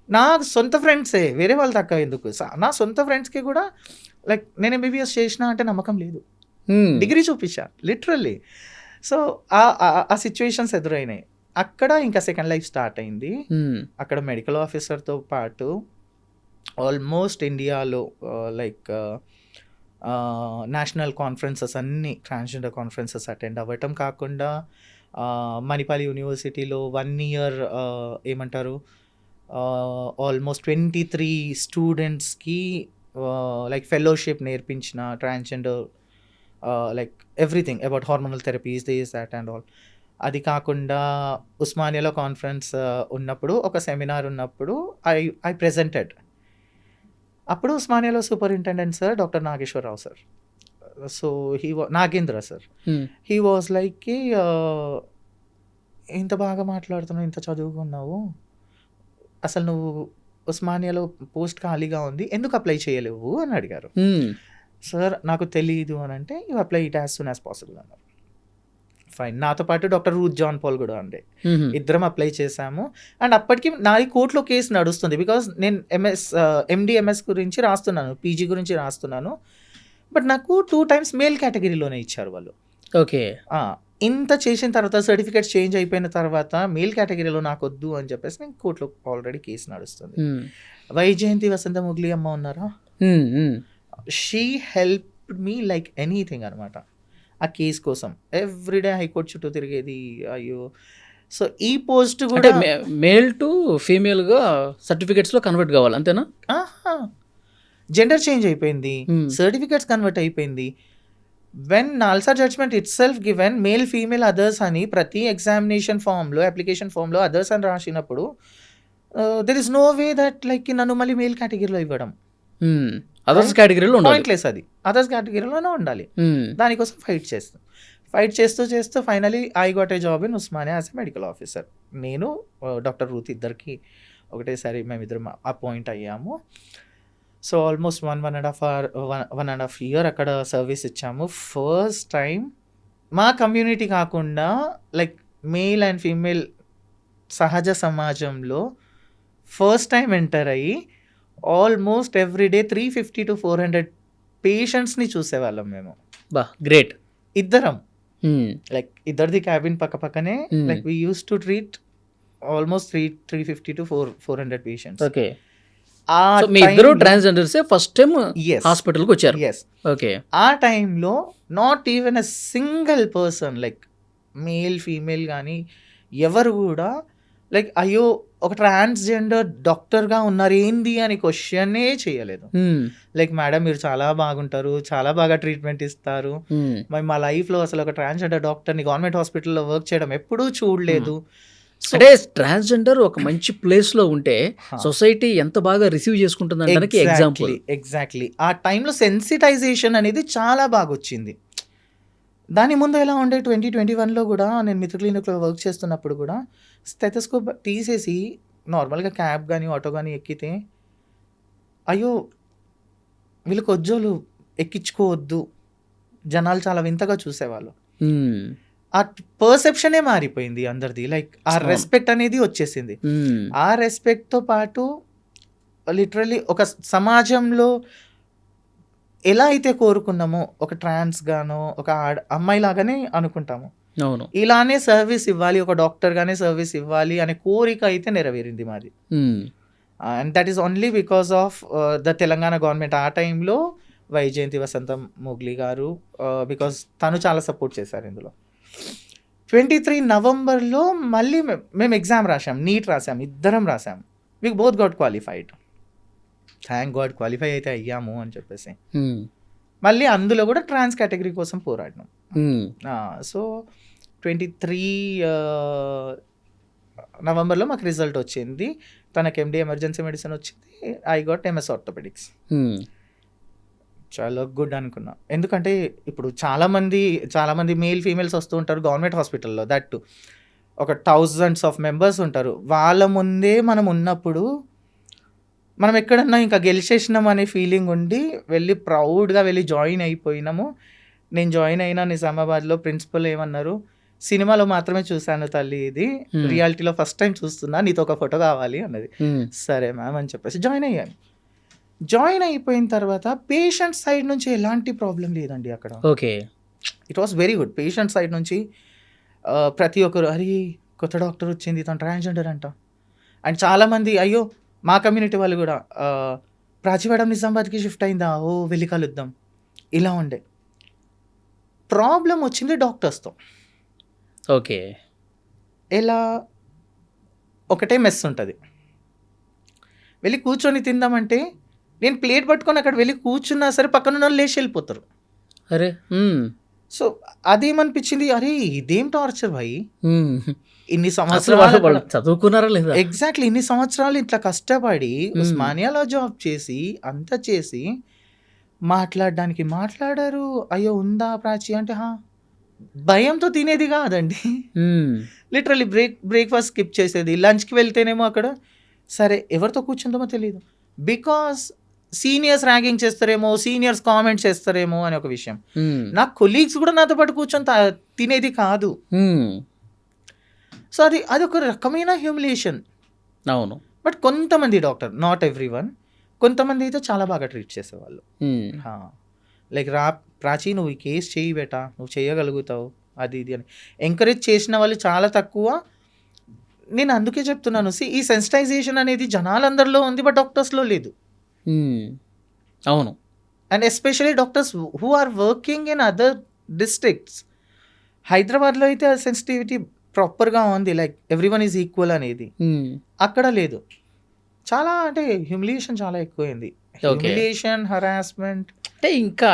నా సొంత ఫ్రెండ్సే, వేరే వాళ్ళు తక్కువ ఎందుకు, నా సొంత ఫ్రెండ్స్కి కూడా లైక్ నేను ఎంబీబీఎస్ చేసిన అంటే నమ్మకం లేదు. డిగ్రీ చూపించా లిటరల్లీ. సో ఆ సిచ్యువేషన్స్ ఎదురైనాయి. అక్కడ ఇంకా సెకండ్ లైఫ్ స్టార్ట్ అయింది. అక్కడ మెడికల్ ఆఫీసర్తో పాటు ఆల్మోస్ట్ ఇండియాలో లైక్ నేషనల్ కాన్ఫరెన్సెస్, అన్ని ట్రాన్స్జెండర్ కాన్ఫరెన్సెస్ అటెండ్ అవ్వటం కాకుండా మణిపాల్ యూనివర్సిటీలో 1 year ఏమంటారు ఆల్మోస్ట్ 23 స్టూడెంట్స్కి లైక్ ఫెలోషిప్ నేర్పించిన transgender like everything about hormonal therapies, this that and all. అది కాకుండా ఉస్మానియాలో కాన్ఫరెన్స్ ఉన్నప్పుడు, ఒక సెమినార్ ఉన్నప్పుడు ఐ ప్రెజెంటెడ్. అప్పుడు ఉస్మానియాలో superintendent sir doctor Nageswararao sir, so Nagendra sir, he was like ఇంత బాగా మాట్లాడుతున్నావు, ఇంత చదువుకున్నావు, అసలు నువ్వు ఉస్మానియాలో పోస్ట్ ఖాళీగా ఉంది, ఎందుకు అప్లై చేయలేవు అని అడిగారు. సార్ నాకు తెలియదు అని అంటే, you apply it as soon as possible అన్నారు. ఫైన్. నాతో పాటు డాక్టర్ రూత్ జాన్ పాల్ కూడా ఉండే, ఇద్దరం అప్లై చేశాము. అండ్ అప్పటికి నాది కోర్టులో కేసు నడుస్తుంది. బికాజ్ నేను ఎండిఎంఎస్ గురించి రాస్తున్నాను, పీజీ గురించి రాస్తున్నాను. బట్ నాకు 2 times మేల్ కేటగిరీలోనే ఇచ్చారు వాళ్ళు. ఓకే. ఇంత చేసిన తర్వాత, సర్టిఫికేట్స్ చేంజ్ అయిపోయిన తర్వాత మేల్ కేటగిరీలో నాకు వద్దు అని చెప్పేసి నేను కోర్టులో ఆల్రెడీ కేసు నడుస్తుంది. వైజయంతి వసంత ముగ్లి అమ్మ ఉన్నారా, she helped me like anything అనమాట ఆ కేసు కోసం. ఎవ్రీడే హైకోర్టు చుట్టూ తిరిగేది. అయ్యో సో ఈ పోస్ట్ అంటే కూడా మేల్ టు ఫీమేల్గా సర్టిఫికేట్స్లో కన్వర్ట్ కావాలి అంతేనా? జెండర్ చేంజ్ అయిపోయింది, Hmm. సర్టిఫికేట్స్ కన్వర్ట్ అయిపోయింది. When NALSA judgement it self given male female others అని ప్రతి ఎగ్జామినేషన్ ఫామ్లో అప్లికేషన్ ఫామ్లో అదర్స్ అని రాసినప్పుడు there is no way that like నన్ను మళ్ళీ మేల్ కేటగిరీలో ఇవ్వడం అదర్స్ కేటగిరీలో ఉండాలి. పాయింట్లెస్, అది అదర్స్ కేటగిరీలోనే ఉండాలి. Hmm. దానికోసం ఫైట్ చేస్తూ finally I got a job in Osmania as a medical officer. నేను డాక్టర్ రూత్ ఇద్దరికి ఒకటేసారి మేమిద్దరం అపాయింట్ అయ్యాము. సో ఆల్మోస్ట్ 1.5 year అక్కడ సర్వీస్ ఇచ్చాము. ఫస్ట్ టైం మా కమ్యూనిటీ కాకుండా లైక్ మేల్ అండ్ ఫీమేల్ సహజ సమాజంలో ఫస్ట్ టైం ఎంటర్ అయ్యి ఆల్మోస్ట్ ఎవ్రీడే 350 to 400 పేషెంట్స్ని చూసేవాళ్ళం మేము. బా గ్రేట్. ఇద్దరం లైక్ ఇద్దరిది క్యాబిన్ పక్క పక్కనే. Hmm. Like we use to treat almost 350 to 400 patients. Okay. మీ ఇద్దరు ట్రాన్స్జెండర్సే ఫస్ట్ టైం హాస్పిటల్కి వచ్చారు. Yes, okay. ఆ టైంలో not even a single person like male female కానీ ఎవరు కూడా లైక్ అయ్యో ఒక ట్రాన్స్జెండర్ డాక్టర్గా ఉన్నారు ఏంది అని క్వశ్చనే చేయలేదు. లైక్ మేడం మీరు చాలా బాగుంటారు, చాలా బాగా ట్రీట్మెంట్ ఇస్తారు, మరి మా లైఫ్లో అసలు ఒక ట్రాన్స్జెండర్ డాక్టర్ని గవర్నమెంట్ హాస్పిటల్లో వర్క్ చేయడం ఎప్పుడూ చూడలేదు. అంటే ట్రాన్స్జెండర్ ఒక మంచి ప్లేస్ లో ఉంటే సొసైటీ ఎంత బాగా రిసీవ్ చేసుకుంటుంది అనడానికి ఎగ్జాంపుల్. ఎగ్జాక్ట్లీ ఆ టైంలో సెన్సిటైజేషన్ అనేది చాలా బాగా వచ్చింది. దాని ముందు ఎలా ఉండే 2021లో కూడా నేను మిత్ర క్లినిక్లో వర్క్ చేస్తున్నప్పుడు కూడా స్టెథోస్కోప్ తీసేసి నార్మల్గా క్యాబ్ కానీ ఆటో కానీ ఎక్కితే అయ్యో వీళ్ళు కొజ్జోలు ఎక్కించుకోవద్దు, జనాలు చాలా వింతగా చూసేవాళ్ళు. ఆ పర్సెప్షనే మారిపోయింది అందరిది. లైక్ ఆ రెస్పెక్ట్ అనేది వచ్చేసింది. ఆ రెస్పెక్ట్తో పాటు లిటరలీ ఒక సమాజంలో ఎలా అయితే కోరుకున్నామో ఒక ట్రాన్స్ గానో ఒక అమ్మాయి లాగానే అనుకుంటాము, అవును, ఇలానే సర్వీస్ ఇవ్వాలి, ఒక డాక్టర్ గానే సర్వీస్ ఇవ్వాలి అనే కోరిక అయితే నెరవేరింది మాది. And that is only because of the Telangana government. ఆ టైంలో వైజయంతి వసంత మొగ్లీ గారు, బికాస్ తను చాలా సపోర్ట్ చేశారు ఇందులో. 23 నవంబర్లో మళ్ళీ మేము ఎగ్జామ్ రాసాం, నీట్ రాసాం, ఇద్దరం రాసాం. We both got qualified. Thank God qualify అయితే అయ్యాము అని చెప్పేసి మళ్ళీ అందులో కూడా ట్రాన్స్ కేటగిరీ కోసం పోరాడినాం. సో 23 నవంబర్లో మాకు రిజల్ట్ వచ్చింది. తనకి ఎండి ఎమర్జెన్సీ మెడిసిన్ వచ్చింది, ఐ గాట్ ఎంఎస్ ఆర్థోపెడిక్స్. చాలా గుడ్ అనుకున్నా, ఎందుకంటే ఇప్పుడు చాలామంది మేల్ ఫీమేల్స్ వస్తూ ఉంటారు గవర్నమెంట్ హాస్పిటల్లో, దట్ ఒక thousands of members ఉంటారు. వాళ్ళ ముందే మనం ఉన్నప్పుడు మనం ఎక్కడన్నా ఇంకా గెలిచేసినాం అనే ఫీలింగ్ ఉండి వెళ్ళి ప్రౌడ్గా వెళ్ళి జాయిన్ అయిపోయినాము. నేను జాయిన్ అయినా నిజామాబాద్లో. ప్రిన్సిపల్ ఏమన్నారు, సినిమాలో మాత్రమే చూశాను తల్లి, ఇది రియాలిటీలో ఫస్ట్ టైం చూస్తున్నా, నీతో ఒక ఫోటో కావాలి అన్నది. సరే మ్యామ్ అని చెప్పేసి జాయిన్ అయ్యాను. జాయిన్ అయిపోయిన తర్వాత పేషెంట్ సైడ్ నుంచి ఎలాంటి ప్రాబ్లం లేదండి అక్కడ. Okay, it was very good. Patient side నుంచి ప్రతి ఒక్కరు అరే కొత్త డాక్టర్ వచ్చింది, తను ట్రాన్స్జెండర్ అంట. అండ్ చాలామంది అయ్యో మా కమ్యూనిటీ వాళ్ళు కూడా ప్రాచి మేడం నిజామాబాద్కి షిఫ్ట్ అయిందా, ఓ వెళ్ళి కలుద్దాం, ఇలా ఉండే. ప్రాబ్లం వచ్చింది డాక్టర్స్తో. ఓకే, ఎలా ఒకటే మెస్ ఉంటుంది, వెళ్ళి కూర్చొని తిందామంటే నేను ప్లేట్ పట్టుకొని అక్కడ వెళ్ళి కూర్చున్నా సరే పక్కన వాళ్ళు లేచి వెళ్ళిపోతారు. అరే సో అదేమనిపించింది, అరే ఇదేం టార్చర్ భాయ్, ఇన్ని అసలు సంవత్సరాలు వాళ్ళు చదువుకున్నారా లేదా? ఎగ్జాక్ట్లీ ఇన్ని సంవత్సరాలు ఇట్లా కష్టపడి ఉస్మానియాలో జాబ్ చేసి అంతా చేసి మాట్లాడడానికి మాట్లాడారు. అయ్యో ఉందా ప్రాచి అంటే భయంతో తినేది కాదండి. లిటరలీ బ్రేక్ఫాస్ట్ స్కిప్ చేసేది, లంచ్కి వెళ్తేనేమో అక్కడ సరే ఎవరితో కూర్చుంటామో తెలియదు, బికాస్ సీనియర్స్ ర్యాగింగ్ చేస్తారేమో, సీనియర్స్ కామెంట్ చేస్తారేమో అని ఒక విషయం. నా కొలీగ్స్ కూడా నాతో పాటు కూర్చొని తినేది కాదు. సో అది ఒక రకమైన హ్యూమిలియేషన్. అవును, బట్ కొంతమంది డాక్టర్, నాట్ ఎవ్రీ వన్, కొంతమంది అయితే చాలా బాగా ట్రీట్ చేసేవాళ్ళు. లైక్ ప్రాచీ నువ్వు ఈ కేసు చేయి బేటా, నువ్వు చేయగలుగుతావు, అది ఇది అని ఎంకరేజ్ చేసిన వాళ్ళు చాలా తక్కువ. నేను అందుకే చెప్తున్నాను, ఈ సెన్సిటైజేషన్ అనేది జనాలందరిలో ఉంది, బట్ డాక్టర్స్లో లేదు. అవును, and especially doctors who are working in other districts. హైదరాబాద్లో అయితే ఆ సెన్సిటివిటీ ప్రాపర్గా ఉంది, లైక్ ఎవ్రీవన్ ఈజ్ ఈక్వల్ అనేది. హ్మ్. అక్కడ లేదు. చాలా అంటే హ్యూమిలియేషన్ చాలా ఎక్కువైంది. Humiliation, harassment. అంటే ఇంకా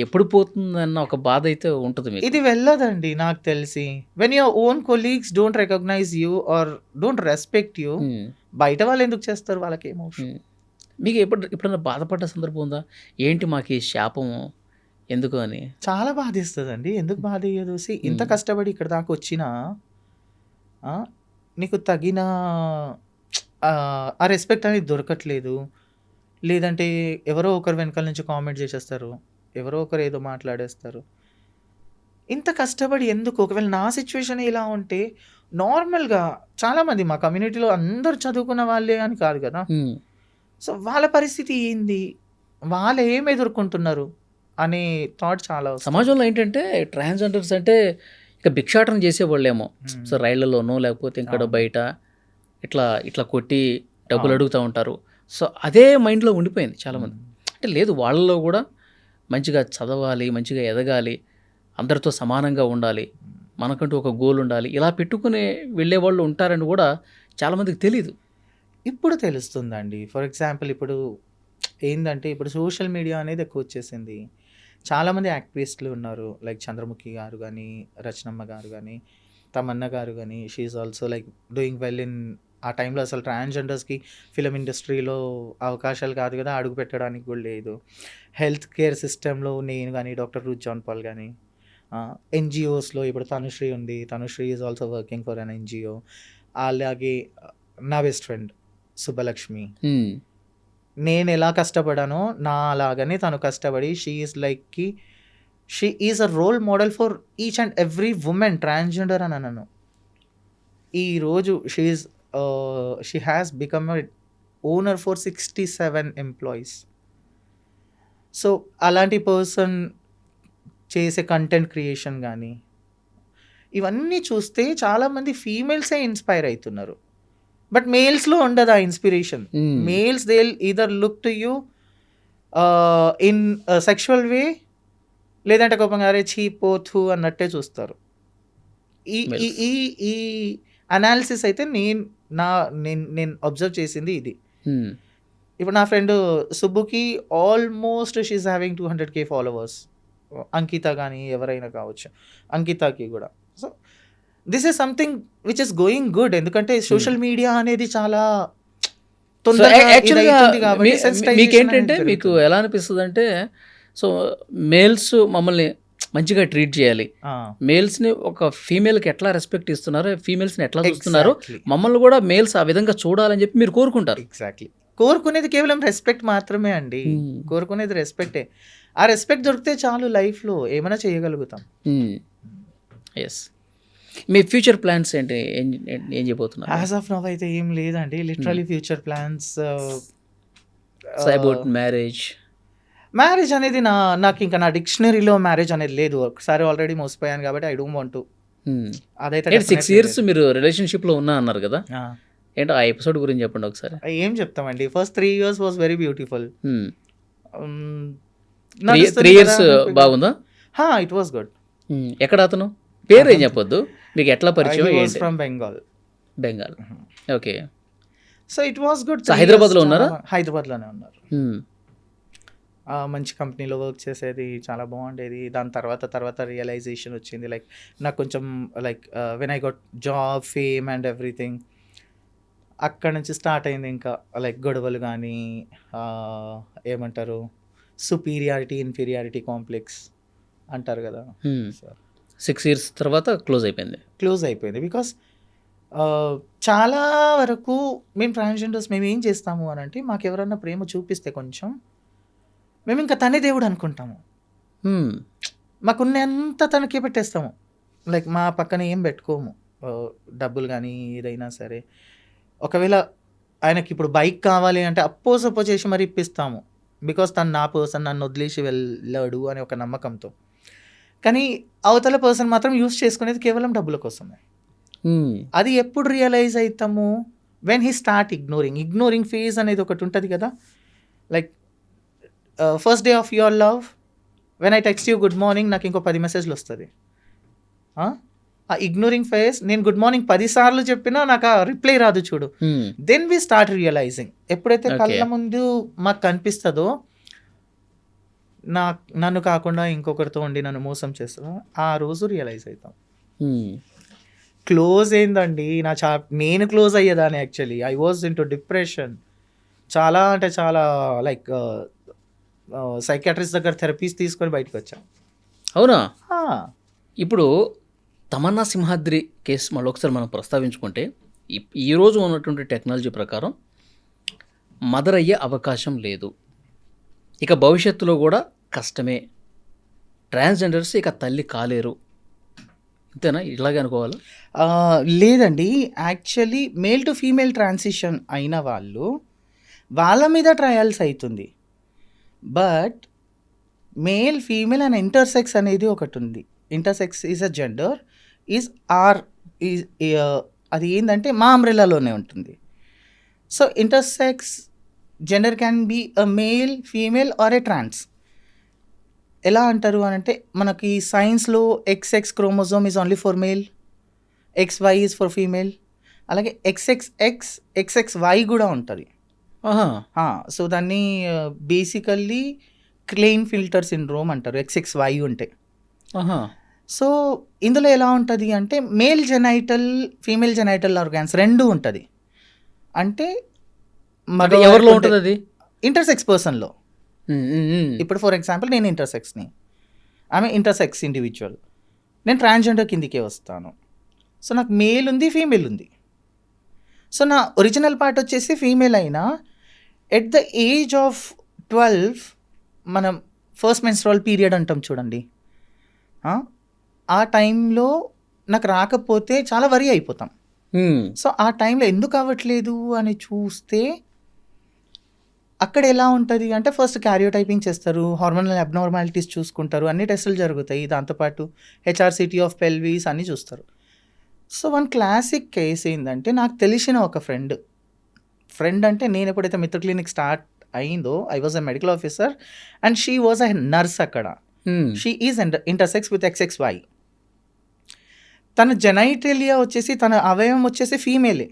ఎప్పుడు పోతుందన్న ఒక బాధ అయితే ఉంటుంది మీకు. ఇది వెళ్ళదండి నాకు తెలిసి. When your own colleagues don't recognize you or don't respect you, hmm. బయట వాళ్ళు ఎందుకు చేస్తారు, వాళ్ళకి ఏం అవసరం. హ్మ్. మీకు ఎప్పుడైనా బాధపడ్డ సందర్భం ఉందా? ఏంటి మాకు ఈ శాపము ఎందుకు అని? చాలా బాధేస్తుందండి. ఎందుకు బాధ వేయదు? ఇంత కష్టపడి ఇక్కడ దాకా వచ్చినా నీకు తగిన ఆ రెస్పెక్ట్ అనేది దొరకట్లేదు. లేదంటే ఎవరో ఒకరు వెనకాల నుంచి కామెంట్ చేసేస్తారు, ఎవరో ఒకరు ఏదో మాట్లాడేస్తారు. ఇంత కష్టపడి ఎందుకు? ఒకవేళ నా సిచ్యువేషన్ ఇలా ఉంటే నార్మల్గా చాలామంది మా కమ్యూనిటీలో అందరూ చదువుకున్న వాళ్ళే అని కాదు కదా. హ్మ్. సో వాళ్ళ పరిస్థితి ఏంది, వాళ్ళు ఏం ఎదుర్కొంటున్నారు అనే థాట్ చాలా వస్తుంది. సమాజంలో ఏంటంటే ట్రాన్స్జెండర్స్ అంటే ఇక భిక్షాటన చేసేవాళ్ళేమో. సో రైళ్లలోనో లేకపోతే ఇక్కడ బయట ఇట్లా కొట్టి డబ్బులు అడుగుతూ ఉంటారు. సో అదే మైండ్లో ఉండిపోయింది చాలామంది. అంటే లేదు, వాళ్ళలో కూడా మంచిగా చదవాలి, మంచిగా ఎదగాలి, అందరితో సమానంగా ఉండాలి, మనకంటూ ఒక గోల్ ఉండాలి, ఇలా పెట్టుకుని వెళ్ళేవాళ్ళు ఉంటారని కూడా చాలామందికి తెలీదు. ఇప్పుడు తెలుస్తుందండి. ఫర్ ఎగ్జాంపుల్ ఇప్పుడు ఏంటంటే ఇప్పుడు సోషల్ మీడియా అనేది ఎక్కువ వచ్చేసింది. చాలామంది యాక్టివిస్టులు ఉన్నారు, లైక్ చంద్రముఖి గారు కానీ, రచనమ్మ గారు కానీ, తమన్నా గారు కానీ. She also like doing well in. ఆ టైంలో అసలు ట్రాన్స్జెండర్స్కి ఫిలిం ఇండస్ట్రీలో అవకాశాలు కాదు కదా, అడుగు పెట్టడానికి కూడా లేదు. హెల్త్ కేర్ సిస్టంలో నేను కానీ, డాక్టర్ రూత్ జాన్ పాల్ కానీ, ఎన్జిఓస్లో ఇప్పుడు తనుశ్రీ ఉంది. Tanushree is also working for an NGO. అలాగే నా బెస్ట్ ఫ్రెండ్ సుబ్బలక్ష్మి, హ్మ్. నేను ఎలా కష్టపడానో నా అలాగనే తను కష్టపడి she is a role model for each and every woman transgender అని అన్నాను. ఈరోజు she has become a owner for 67 employees. So అలాంటి పర్సన్ చేసే కంటెంట్ క్రియేషన్ కానీ ఇవన్నీ చూస్తే చాలామంది ఫీమేల్సే ఇన్స్పైర్ అవుతున్నారు. బట్ మేల్స్లో ఉండదు ఆ inspiration. Males they either look to you in sexual way, లేదంటే కోపంగా అరే చీపోతు అన్నట్టే చూస్తారు. ఈ అనాలిసిస్ అయితే నేను అబ్జర్వ్ చేసింది ఇది. ఇప్పుడు నా ఫ్రెండ్ సుబ్బుకి almost she is having 200K followers. Ankita కానీ ఎవరైనా కావచ్చు, అంకితకి కూడా. So this is something which is going good. ఎందుకంటే సోషల్ మీడియా అనేది చాలా మీకేంటంటే మీకు ఎలా అనిపిస్తుంది అంటే, సో మేల్స్ మమ్మల్ని మంచిగా ట్రీట్ చేయాలి, మేల్స్ని ఒక ఫీమేల్కి ఎట్లా రెస్పెక్ట్ ఇస్తున్నారు, ఫీమేల్స్ని ఎట్లా చూస్తున్నారు, మమ్మల్ని కూడా మేల్స్ ఆ విధంగా చూడాలని చెప్పి మీరు కోరుకుంటారు. ఎగ్జాక్ట్లీ. కోరుకునేది కేవలం రెస్పెక్ట్ మాత్రమే అండి. కోరుకునేది రెస్పెక్టే. ఆ రెస్పెక్ట్ దొరికితే చాలు, లైఫ్లో ఏమైనా చేయగలుగుతాం. ఎస్. మీ ఫ్యూచర్ ప్లాన్స్ ఏంటి, ఏం చేయబోతున్నారు? యాజ్ ఆఫ్ నౌ అయితే ఏం లేదండి. Literally future plans about marriage అనేది నాకు ఇంకా నా డిక్షనరీలో మ్యారేజ్ అనేది లేదు. ఒకసారి ఆల్రెడీ మోసపోయాను కాబట్టి ఐ డోంట్ వాంట్ టు. అదైతే 6 years మీరు రిలేషన్షిప్లో ఉన్నా అన్నారు కదా, ఏంటో ఆ ఎపిసోడ్ గురించి చెప్పండి ఒకసారి. ఏం చెప్తామండి, first 3 years was very beautiful. 3 years బాగుందా? It was good. ఎక్కడ అతను పేరు ఏం చెప్పొద్దు, మీకు ఎట్లా పరిచయం? From Bengal. Okay. So it was good. హైదరాబాద్లో ఉన్నారా? హైదరాబాద్లోనే ఉన్నారు. మంచి కంపెనీలో వర్క్ చేసేది, చాలా బాగుండేది. దాని తర్వాత రియలైజేషన్ వచ్చింది, లైక్ నాకు కొంచెం like when I got job, fame and everything, అక్కడ నుంచి స్టార్ట్ అయింది ఇంకా లైక్ గొడవలు కానీ, ఏమంటారు, సుపీరియారిటీ ఇన్ఫీరియారిటీ కాంప్లెక్స్ అంటారు కదా. 6 years తర్వాత క్లోజ్ అయిపోయింది. బికాస్ చాలా వరకు మేము ట్రాన్స్జెండర్స్ మేము ఏం చేస్తాము అని అంటే, మాకు ఎవరన్నా ప్రేమ చూపిస్తే కొంచెం మేము ఇంకా తనే దేవుడు అనుకుంటాము. మాకున్నంత తనకే పెట్టేస్తాము. లైక్ మా పక్కన ఏం పెట్టుకోము, డబ్బులు కానీ ఏదైనా సరే. ఒకవేళ ఆయనకి ఇప్పుడు బైక్ కావాలి అంటే అప్పో చేసి మరి ఇప్పిస్తాము, బికాస్ తను నా పర్సన్, నన్ను వదిలేసి వెళ్ళాడు అనే ఒక నమ్మకంతో. కానీ అవతల పర్సన్ మాత్రం యూస్ చేసుకునేది కేవలం డబ్బుల కోసమే. అది ఎప్పుడు రియలైజ్ అవుతాము, when he start ignoring phase అనేది ఒకటి ఉంటుంది కదా. Like first day of your love, when I text you good morning, నాకు ఇంకో 10 మెసేజ్లు వస్తుంది. ఆ ఇగ్నోరింగ్ ఫేస్, నేను గుడ్ మార్నింగ్ 10 సార్లు చెప్పినా నాకు ఆ రిప్లై రాదు చూడు. Hmm. Then we start realizing. ఎప్పుడైతే Okay. కళ్ళ ముందు మాకు కనిపిస్తుందో నన్ను కాకుండా ఇంకొకరితో ఉండి నన్ను మోసం చేస్తుందో ఆ రోజు రియలైజ్ అవుతాం. Hmm. క్లోజ్ ఏందండి నేను క్లోజ్ అయ్యేదాన్ని. Actually I was in to depression. చాలా అంటే చాలా లైక్ సైకాట్రిస్ట్ దగ్గర థెరపీస్ తీసుకొని బయటకు వచ్చాను. అవునా? ఇప్పుడు తమన్నా సింహాద్రి కేసు మళ్ళీ ఒకసారి మనం ప్రస్తావించుకుంటే ఈరోజు ఉన్నటువంటి టెక్నాలజీ ప్రకారం మదర్ అయ్యే అవకాశం లేదు, ఇక భవిష్యత్తులో కూడా కష్టమే, ట్రాన్స్జెండర్స్ ఇక తల్లి కాలేరు, అంతేనా? ఇలాగే అనుకోవాలి? లేదండి, actually male to female transition అయిన వాళ్ళ మీద ట్రయల్స్ అవుతుంది. But male female and intersex అనేది ఒకటి ఉంది. Intersex is a gender, is అది ఏంటంటే మా అంబ్రెల్లాలోనే ఉంటుంది. So intersex gender can be a male, female or a trans. ఎలా అంటారు అని అంటే, మనకి సైన్స్లో XX chromosome is only for male, XY is for female. అలాగే XXX, XXY కూడా ఉంటుంది. సో దాన్ని బేసికల్లీ క్లెయిన్ ఫిల్టర్ సిండ్రోమ్ అంటారు, XXY ఉంటే. సో ఇందులో ఎలా ఉంటుంది అంటే, male genital, female genital organs రెండు ఉంటుంది. అంటే ఎవరిలో ఉంటుంది అది? ఇంటర్సెక్స్ పర్సన్లో. ఇప్పుడు ఫర్ ఎగ్జాంపుల్ నేను ఇంటర్సెక్స్ని, ఆమె ఇంటర్సెక్స్ ఇండివిజువల్, నేను ట్రాన్స్జెండర్ కిందికే వస్తాను. సో నాకు మేల్ ఉంది, ఫీమేల్ ఉంది. సో నా ఒరిజినల్ పార్ట్ వచ్చేసి ఫీమేల్ అయినా ఎట్ ద ఏజ్ ఆఫ్ 12 మనం ఫస్ట్ మెన్స్ట్రువల్ పీరియడ్ అంటాం చూడండి, ఆ టైంలో నాకు రాకపోతే చాలా వరీ అయిపోతాం. సో ఆ టైంలో ఎందుకు అవ్వట్లేదు అని చూస్తే అక్కడ ఎలా ఉంటుంది అంటే, ఫస్ట్ క్యారియోటైపింగ్ చేస్తారు, హార్మోనల్ అబ్నార్మాలిటీస్ చూసుకుంటారు, అన్ని టెస్టులు జరుగుతాయి, దాంతోపాటు HRCT ఆఫ్ పెల్విస్ అన్నీ చూస్తారు. సో వన్ క్లాసిక్ కేస్ ఏంటంటే, నాకు తెలిసిన ఒక ఫ్రెండ్ అంటే నేను ఎప్పుడైతే మిత్ర క్లినిక్ స్టార్ట్ అయిందో, I was a medical officer and she was a nurse అక్కడ. She is intersex with XXY. తన జెనైటేలియా వచ్చేసి, తన అవయవం వచ్చేసి ఫీమేలే.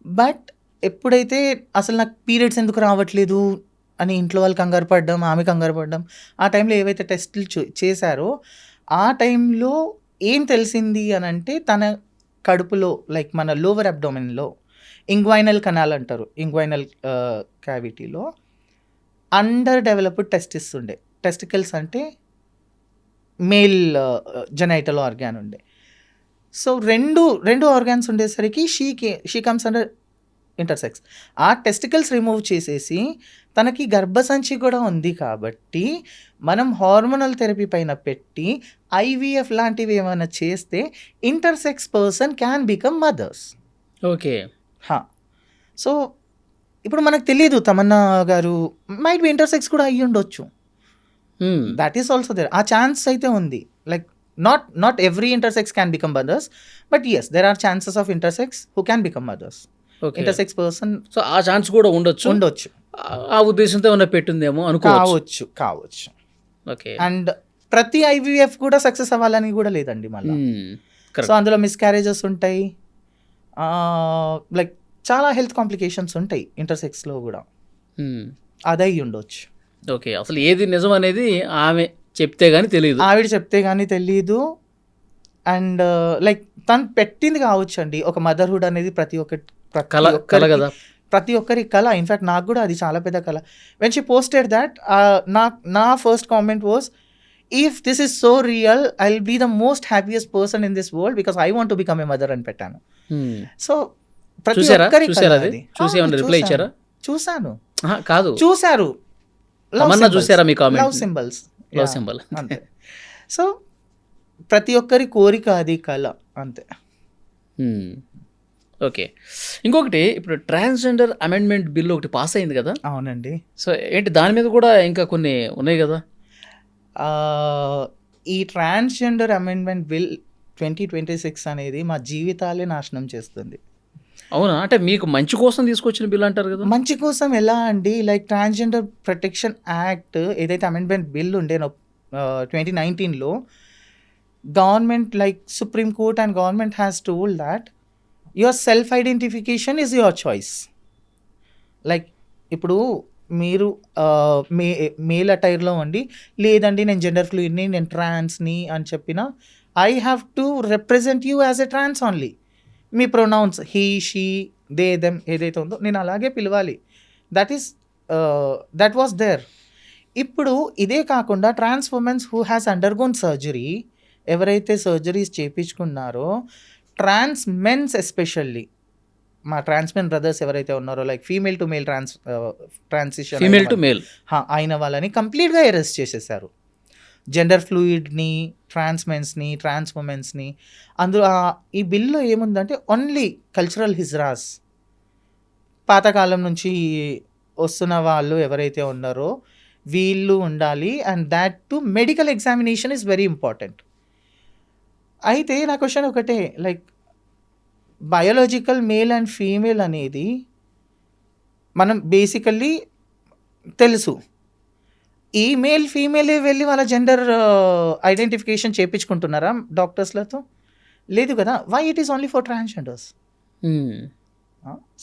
బట్ ఎప్పుడైతే అసలు నాకు పీరియడ్స్ ఎందుకు రావట్లేదు అని ఇంట్లో వాళ్ళు కంగారు పడ్డం, ఆమె కంగారు పడ్డం, ఆ టైంలో ఏవైతే టెస్టులు చేశారో ఆ టైంలో ఏం తెలిసింది అని అంటే, తన కడుపులో లైక్ మన లోవర్ అబ్డోమెన్లో ఇంగ్వైనల్ కనాల్ అంటారు, ఇంగ్వైనల్ క్యావిటీలో అండర్ డెవలప్డ్ టెస్టికల్స్ అంటే మేల్ జెనైటల్ ఆర్గాన్ ఉండే. సో రెండు ఆర్గాన్స్ ఉండేసరికి షీ కమ్స్ అండర్ ఇంటర్సెక్స్. ఆ టెస్టికల్స్ రిమూవ్ చేసేసి తనకి గర్భసంచి కూడా ఉంది కాబట్టి మనం హార్మోనల్ థెరపీ పైన పెట్టి IVF లాంటివి ఏమైనా చేస్తే intersex person can become mothers. Okay. So ఇప్పుడు మనకు తెలియదు, తమన్నా గారు మైట్ బి ఇంటర్సెక్స్ కూడా అయ్యి ఉండొచ్చు. That is also there. ఆ ఛాన్స్ అయితే ఉంది. Like not every intersex can become mothers, but yes, there are chances of intersex who can become mothers. Intersects person. So ఆ ఛాన్స్ కూడా ఉండొచ్చు. ఆ ఉద్దేశంతో ఏమైనా పెట్టిందేమో కావచ్చు. ఓకే. అండ్ ప్రతి IVF కూడా సక్సెస్ అవ్వాలని కూడా లేదండి మళ్ళీ. సో అందులో మిస్క్యారేజెస్ ఉంటాయి, లైక్ చాలా హెల్త్ కాంప్లికేషన్స్ ఉంటాయి ఇంటర్సెక్స్లో కూడా. అదై ఉండొచ్చు. ఓకే. అసలు ఏది నిజం అనేది ఆమె చెప్తే కానీ తెలియదు, ఆవిడ చెప్తే కానీ తెలియదు. అండ్ లైక్ తను పెట్టింది కావచ్చు అండి, ఒక మదర్హుడ్ అనేది ప్రతి ఒక్కరి కళ. ఇన్ఫ్యాక్ట్ నాకు కూడా అది చాలా పెద్ద కళ. వెన్ షీ పోస్టెడ్ దాట్, నా first comment was, if this is so real, I will be the most happiest person in this world because I want to become a mother అని పెట్టాను. సో ప్రతి ఒక్కరి చూసాను. కాదు, చూసారు, చూసారా మీ కామెంట్? Love symbols. అంతే. సో ప్రతి ఒక్కరి కోరిక అది కళ, అంతే. ఓకే. ఇంకొకటి, ఇప్పుడు ట్రాన్స్జెండర్ అమెండ్మెంట్ బిల్ ఒకటి పాస్ అయింది కదా? అవునండి. సో ఏంటి దాని మీద కూడా ఇంకా కొన్ని ఉన్నాయి కదా? ఈ ట్రాన్స్జెండర్ అమెండ్మెంట్ బిల్ 2026 అనేది మా జీవితాలే నాశనం చేస్తుంది. అవునా? అంటే మీకు మంచి కోసం తీసుకొచ్చిన బిల్ అంటారు కదా? మంచి కోసం ఎలా అండి? లైక్ ట్రాన్స్జెండర్ ప్రొటెక్షన్ యాక్ట్ ఏదైతే అమెండ్మెంట్ బిల్ ఉండే 2019లో, government, like Supreme Court and government has told that your self identification is your choice. Like ఇప్పుడు మీరు మేల్ అటైర్లో ఉండి లేదండి నేను జెండర్ ఫ్లూయిడ్ని, నేను ట్రాన్స్ని అని చెప్పిన I have to represent you as a trans only. మీ pronouns he, she, they, them ఏదైతే ఉందో నేను అలాగే పిలవాలి. That was there. ఇప్పుడు ఇదే కాకుండా trans womens who has undergone surgery, ఎవరైతే సర్జరీస్ చేయించుకున్నారో, ట్రాన్స్ మెన్స్ ఎస్పెషల్లీ మా ట్రాన్స్ మెన్ బ్రదర్స్ ఎవరైతే ఉన్నారో, like female to male transition female to male అయిన వాళ్ళని కంప్లీట్గా అరెస్ట్ చేసేసారు. జెండర్ ఫ్లూయిడ్ని, ట్రాన్స్ మెన్స్ని, ట్రాన్స్ ఉమెన్స్ని. అందులో ఈ బిల్లో ఏముందంటే ఓన్లీ కల్చరల్ హిజ్రాస్, పాతకాలం నుంచి వస్తున్న వాళ్ళు ఎవరైతే ఉన్నారో వీళ్ళు ఉండాలి. And that to medical examination is very important. అయితే నా క్వశ్చన్ ఒకటే, like biological male and female అనేది మనం బేసికల్లీ తెలుసు. ఈ మేల్ ఫీమేలే వెళ్ళి వాళ్ళ జెండర్ ఐడెంటిఫికేషన్ చేయించుకుంటున్నారా డాక్టర్స్లతో? లేదు కదా. Why it is only for transgenders?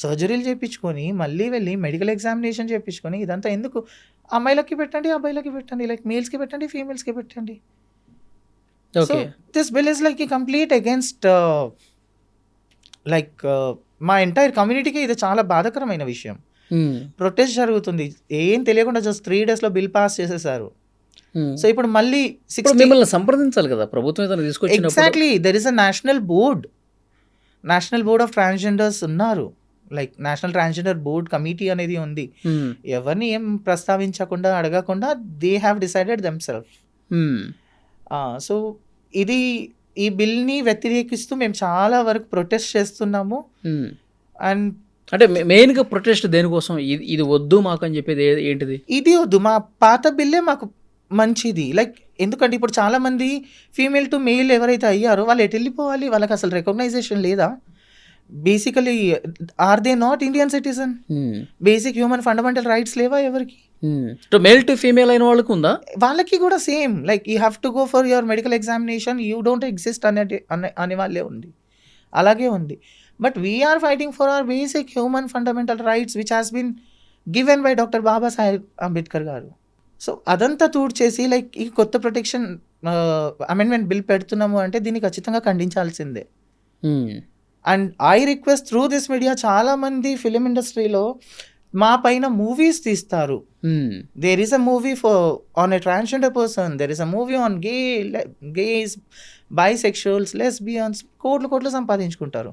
సర్జరీలు చేయించుకొని మళ్ళీ వెళ్ళి మెడికల్ ఎగ్జామినేషన్ చేయించుకొని ఇదంతా ఎందుకు? అమ్మాయిలకి పెట్టండి, అబ్బాయిలకి పెట్టండి, లైక్ మేల్స్కి పెట్టండి, ఫీమేల్స్కి పెట్టండి. So this bill is like ఈ కంప్లీట్ అగేన్స్ట్ లైక్ మా ఎంటైర్ కమ్యూనిటీకి ఇది చాలా బాధాకరమైన విషయం. ప్రొటెస్ట్ జరుగుతుంది, ఏం తెలియకుండా జస్ట్ 3 daysలో బిల్ పాస్ చేసేసారు. సో ఇప్పుడు మళ్ళీ మిమ్మల్ని సంప్రదించాలి కదా ప్రభుత్వం ఏదైనా తీసుకొచ్చినప్పుడు. Exactly, there is a national board of transgenders ఉన్నారు. Like national transgender board committee అనేది ఉంది. ఎవరిని ఏం ప్రస్తావించకుండా అడగకుండా they have decided themself. So ఇది ఈ బిల్ని వ్యతిరేకిస్తూ మేము చాలా వరకు ప్రొటెస్ట్ చేస్తున్నాము. అండ్ అంటే మెయిన్గా ప్రొటెస్ట్ దేనికోసం? ఇది వద్దు మాకు అని చెప్పేది ఏంటిది? ఇది వద్దు, మా పాత బిల్లే మాకు మంచిది. లైక్ ఎందుకంటే ఇప్పుడు చాలామంది ఫీమేల్ టు మేల్ ఎవరైతే అయ్యారో వాళ్ళు ఎటు వెళ్ళిపోవాలి? వాళ్ళకి అసలు రికగ్నైజేషన్ లేదా? Basically are they not Indian citizen? Basic human fundamental rights లేవా ఎవరికి? మేల్ టు ఫీమేల్ అయిన వాళ్ళకి ఉందా? వాళ్ళకి కూడా same, like you have to go for your medical examination, you don't exist అనే వాళ్ళే ఉంది, అలాగే ఉంది. But we're fighting for our basic human fundamental rights which has been given by doctor Babasaheb Ambedkar గారు. సో అదంతా చేసి లైక్ ఈ కొత్త ప్రొటెక్షన్ అమెండ్మెంట్ బిల్ పెడుతున్నాము అంటే దీన్ని ఖచ్చితంగా ఖండించాల్సిందే. And I request through this media, చాలామంది ఫిలిం ఇండస్ట్రీలో మా పైన మూవీస్ తీస్తారు. There is a movie on a transgender person, there is a movie on gays, bisexuals, lesbians, కోట్లు సంపాదించుకుంటారు.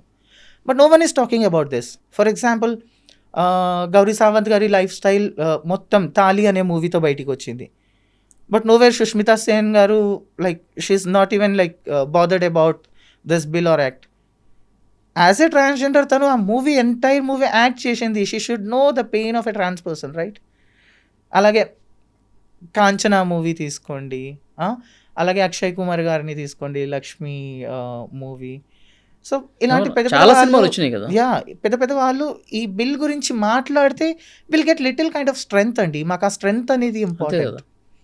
But no one is talking about this. For example Gauri Sawant గారి life style మొత్తం తాలి అనే మూవీతో బయటికి వచ్చింది. బట్ నోవేర్ సుష్మితా సేన్ గారు like she's not even like bothered about this bill or act. As a transgender తను ఆ ఎంటైర్ మూవీ యాక్ట్ చేసింది. She should know the pain of a trans person, right? అలాగే కాంచనా మూవీ తీసుకోండి, అలాగే అక్షయ్ కుమార్ గారిని తీసుకోండి, లక్ష్మి మూవీ. సో ఇలాంటి పెద్ద వాళ్ళు ఈ బిల్ గురించి మాట్లాడితే will get little kind of strength అండి. మాకు ఆ స్ట్రెంగ్త్ అనేది ఇంపార్టెంట్.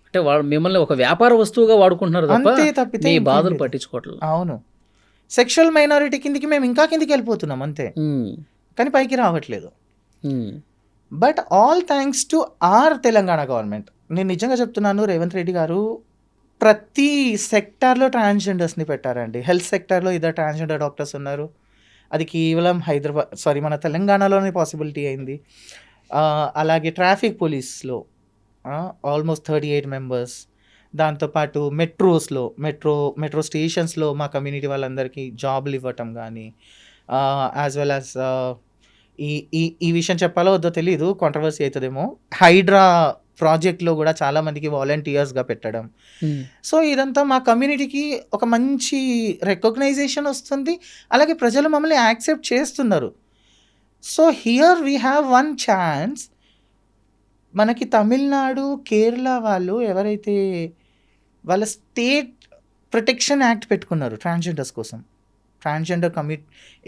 అంటే వాళ్ళు మిమ్మల్ని ఒక వ్యాపార వస్తువుగా వాడుకుంటున్నారు తప్పితే మీ బాధలు పట్టించుకోవట్లేదు. అవును, సెక్షువల్ మైనారిటీ కిందికి మేము ఇంకా కిందికి వెళ్ళిపోతున్నాం అంతే, కానీ పైకి రావట్లేదు. But all thanks to our Telangana government. నేను నిజంగా చెప్తున్నాను, రేవంత్ రెడ్డి గారు ప్రతి సెక్టార్లో ట్రాన్స్జెండర్స్ని పెట్టారండి. హెల్త్ సెక్టార్లో ఇద్దరు ట్రాన్స్జెండర్ డాక్టర్స్ ఉన్నారు. అది కేవలం మన తెలంగాణలోనే పాసిబిలిటీ అయింది. అలాగే ట్రాఫిక్ పోలీస్లో ఆల్మోస్ట్ 38 members. దాంతోపాటు మెట్రో స్టేషన్స్లో మా కమ్యూనిటీ వాళ్ళందరికీ జాబ్లు ఇవ్వటం కానీ, యాజ్ వెల్ యాజ్ ఈ విషయం చెప్పాలో వద్దో తెలీదు, కాంట్రవర్సీ అవుతుందేమో, హైడ్రా ప్రాజెక్ట్లో కూడా చాలామందికి వాలంటీర్స్గా పెట్టడం. సో ఇదంతా మా కమ్యూనిటీకి ఒక మంచి రికగ్నైజేషన్ వస్తుంది. అలాగే ప్రజలు మమ్మల్ని యాక్సెప్ట్ చేస్తున్నారు. So here we have one chance. మనకి తమిళనాడు, కేరళ వాళ్ళు ఎవరైతే వాళ్ళ స్టేట్ ప్రొటెక్షన్ యాక్ట్ పెట్టుకున్నారు ట్రాన్స్జెండర్స్ కోసం, ట్రాన్స్జెండర్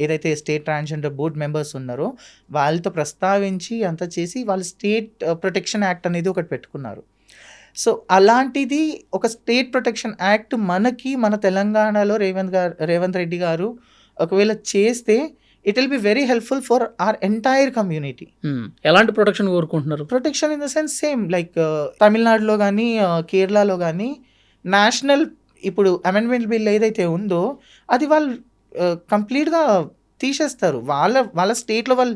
ఏదైతే స్టేట్ ట్రాన్స్జెండర్ బోర్డ్ మెంబర్స్ ఉన్నారో వాళ్ళతో ప్రస్తావించి అంతా చేసి వాళ్ళు స్టేట్ ప్రొటెక్షన్ యాక్ట్ అనేది ఒకటి పెట్టుకున్నారు. సో అలాంటిది ఒక స్టేట్ ప్రొటెక్షన్ యాక్ట్ మనకి మన తెలంగాణలో రేవంత్ రెడ్డి గారు ఒకవేళ చేస్తే it will be very helpful for our entire community. ఎలాంటి ప్రొటెక్షన్ కోరుకుంటున్నారు? Protection in the sense same like తమిళనాడులో కానీ కేరళలో కానీ నేషనల్ ఇప్పుడు అమెండ్మెంట్ బిల్ ఏదైతే ఉందో అది వాళ్ళు కంప్లీట్గా తీసేస్తారు. వాళ్ళ స్టేట్లో వాళ్ళు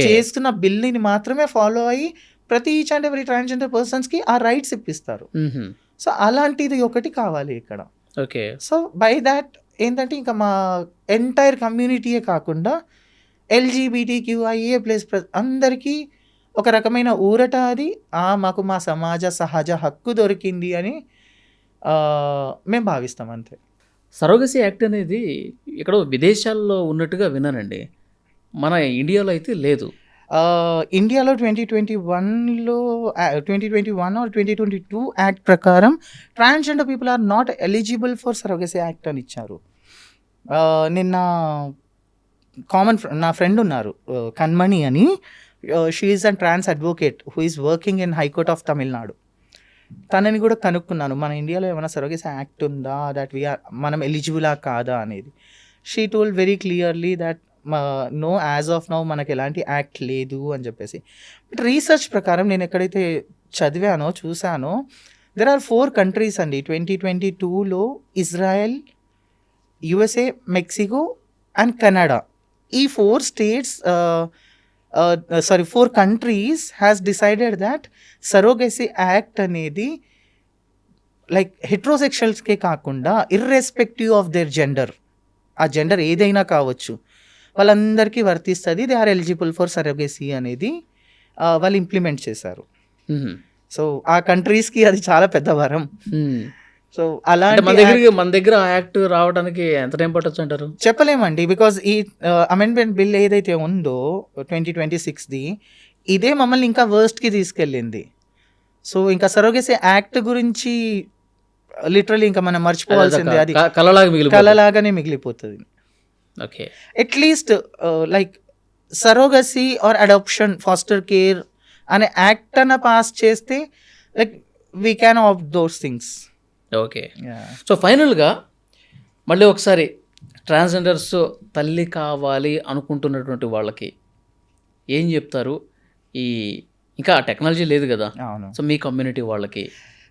చేస్తున్న బిల్ని మాత్రమే ఫాలో అయ్యి ప్రతి ఈచ్ అండ్ ఎవరీ ట్రాన్స్జెండర్ పర్సన్స్కి ఆ రైట్స్ ఇప్పిస్తారు. సో అలాంటిది ఒకటి కావాలి ఇక్కడ. ఓకే. సో బై దాట్ ఏంటంటే ఇంకా మా ఎంటైర్ కమ్యూనిటీయే కాకుండా LGBTQIA+ అందరికీ ఒక రకమైన ఊరట అది మాకు మా సమాజ సహజ హక్కు దొరికింది అని మేము భావిస్తాం అంతే. సరోగసీ యాక్ట్ అనేది ఇక్కడ విదేశాల్లో ఉన్నట్టుగా విన్నానండి, మన ఇండియాలో అయితే లేదు. ఇండియాలో 2021 ఆర్ 2022 యాక్ట్ ప్రకారం transgender people are not eligible for surrogacy act అని ఇచ్చారు. నిన్న నా ఫ్రెండ్ ఉన్నారు కన్మణి అని, she is an trans advocate who is working in high court of Tamil Nadu. తనని కూడా కనుక్కున్నాను మన ఇండియాలో ఏమైనా సరోగసీ యాక్ట్ ఉందా, దట్ మనం ఎలిజిబులా కాదా అనేది. She told very clearly that no as of now మనకి ఎలాంటి యాక్ట్ లేదు అని చెప్పేసి. బట్ రీసెర్చ్ ప్రకారం నేను ఎక్కడైతే చదివానో చూసానో దెర్ ఆర్ 4 కంట్రీస్ అండి 2022లో Israel, USA, Mexico and Canada. ఈ 4 states 4 countries has decided that surrogacy act అనేది లైక్ హెట్రోసెక్షువల్స్కే కాకుండా ఇర్రెస్పెక్టివ్ ఆఫ్ దేర్ జెండర్, ఆ జెండర్ ఏదైనా కావచ్చు, వాళ్ళందరికీ వర్తిస్తుంది. They are eligible for surrogacy అనేది వాళ్ళు ఇంప్లిమెంట్ చేశారు. సో ఆ కంట్రీస్కి అది చాలా పెద్ద వరం. సో అలా మన దగ్గర ఆ యాక్ట్ రావడానికి ఎంత టైం పట్టొచ్చు అంటారు? చెప్పలేమండి, బికాజ్ ఈ అమెండ్మెంట్ బిల్ ఏదైతే ఉందో 2026ది ఇదే మమ్మల్ని ఇంకా వర్స్ట్కి తీసుకెళ్ళింది. సో ఇంకా సరోగసీ యాక్ట్ గురించి లిటరలీ ఇంకా మనం మర్చిపోవాల్సిందే, అది కలలాగానే మిగిలిపోతుంది. ఓకే. At least like surrogacy or adoption foster care అనే యాక్ట్ అన్న పాస్ చేస్తే like we can opt those things. Okay. So ఫైనల్గా మళ్ళీ ఒకసారి ట్రాన్స్జెండర్స్ తల్లి కావాలి అనుకుంటున్నటువంటి వాళ్ళకి ఏం చెప్తారు? ఇంకా టెక్నాలజీ లేదు కదా. అవును. సో మీ కమ్యూనిటీ వాళ్ళకి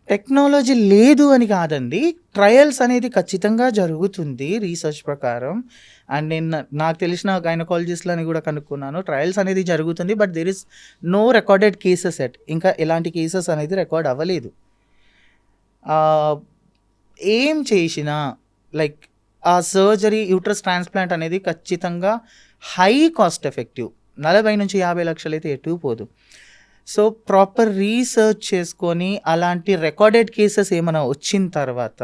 టెక్నాలజీ లేదు అని కాదండి, ట్రయల్స్ అనేది ఖచ్చితంగా జరుగుతుంది రీసెర్చ్ ప్రకారం. అండ్ నేను నాకు తెలిసిన గైనకాలజిస్ట్లని కూడా కనుక్కున్నాను, ట్రయల్స్ అనేది జరుగుతుంది. But there is no recorded cases ఇంకా ఎలాంటి కేసెస్ అనేది రికార్డ్ అవ్వలేదు. ఏం చేసినా లైక్ ఆ సర్జరీ యూట్రస్ ట్రాన్స్ప్లాంట్ అనేది ఖచ్చితంగా హై కాస్ట్ ఎఫెక్టివ్, 40 నుంచి 50 లక్షలు అయితే ఎటు పోదు. సో ప్రాపర్ రీసెర్చ్ చేసుకొని అలాంటి రికార్డెడ్ కేసెస్ ఏమైనా వచ్చిన తర్వాత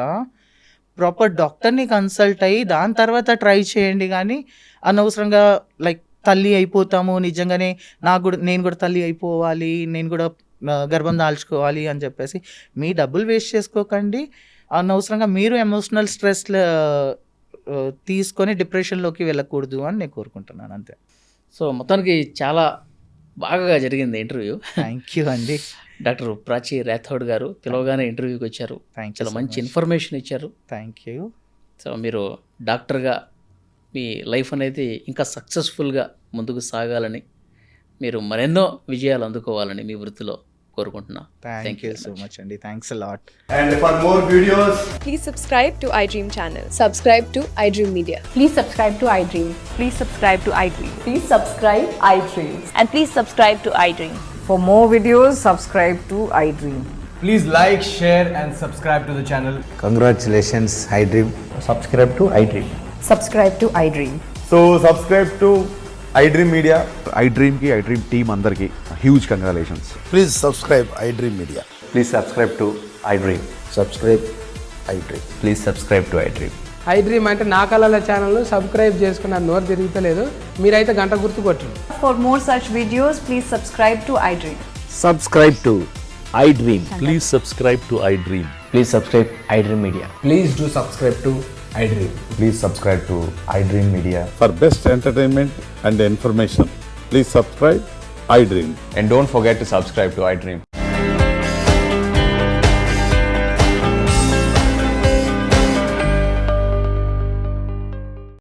ప్రాపర్ డాక్టర్ని కన్సల్ట్ అయ్యి దాని తర్వాత ట్రై చేయండి. కానీ అనవసరంగా లైక్ తల్లి అయిపోతాము, నిజంగానే నేను కూడా తల్లి అయిపోవాలి, నేను కూడా గర్భం దాల్చుకోవాలి అని చెప్పేసి మీ డబ్బులు వేస్ట్ చేసుకోకండి. అనవసరంగా మీరు ఎమోషనల్ స్ట్రెస్ తీసుకొని డిప్రెషన్లోకి వెళ్ళకూడదు అని నేను కోరుకుంటున్నాను అంతే. సో మొత్తానికి చాలా బాగా జరిగింది ఇంటర్వ్యూ. థ్యాంక్ యూ అండి. డాక్టర్ ప్రాచీ రాథోడ్ గారు పిలవగానే ఇంటర్వ్యూకి వచ్చారు, చాలా మంచి ఇన్ఫర్మేషన్ ఇచ్చారు. Thank you. సో మీరు డాక్టర్గా మీ లైఫ్ అనేది ఇంకా సక్సెస్ఫుల్గా ముందుకు సాగాలని, మీరు మరెన్నో విజయాలు అందుకోవాలని మీ వృత్తిలో కోరుకుంటున్నా. థ్యాంక్ యూ సో మచ్ అండి. Thanks a lot. And for more videos, Please subscribe to iDream channel. Subscribe to iDream Media. Please subscribe to iDream. Please subscribe to iDream. Please subscribe iDream. And please subscribe to iDream. For more videos, subscribe to iDream. please like, share and subscribe to the channel. Congratulations, iDream. Subscribe to iDream. Subscribe to iDream. So subscribe to iDream Media. iDream ki iDream team andarki huge congratulations. Please subscribe iDream Media. Please subscribe to iDream. Subscribe iDream. Please subscribe to iDream. iDream అంటే నా కళల channel subscribe చేసుకున్న నోరు తిరుగుతలేదు, మీరైతే గంట గుర్తు కొట్టండి. For more such videos, please subscribe to iDream. Subscribe to iDream. Please subscribe to iDream. Please subscribe iDream Media. Please do subscribe to iDream. Please subscribe to iDream Media. For best entertainment and information, please subscribe iDream. And don't forget to subscribe to iDream.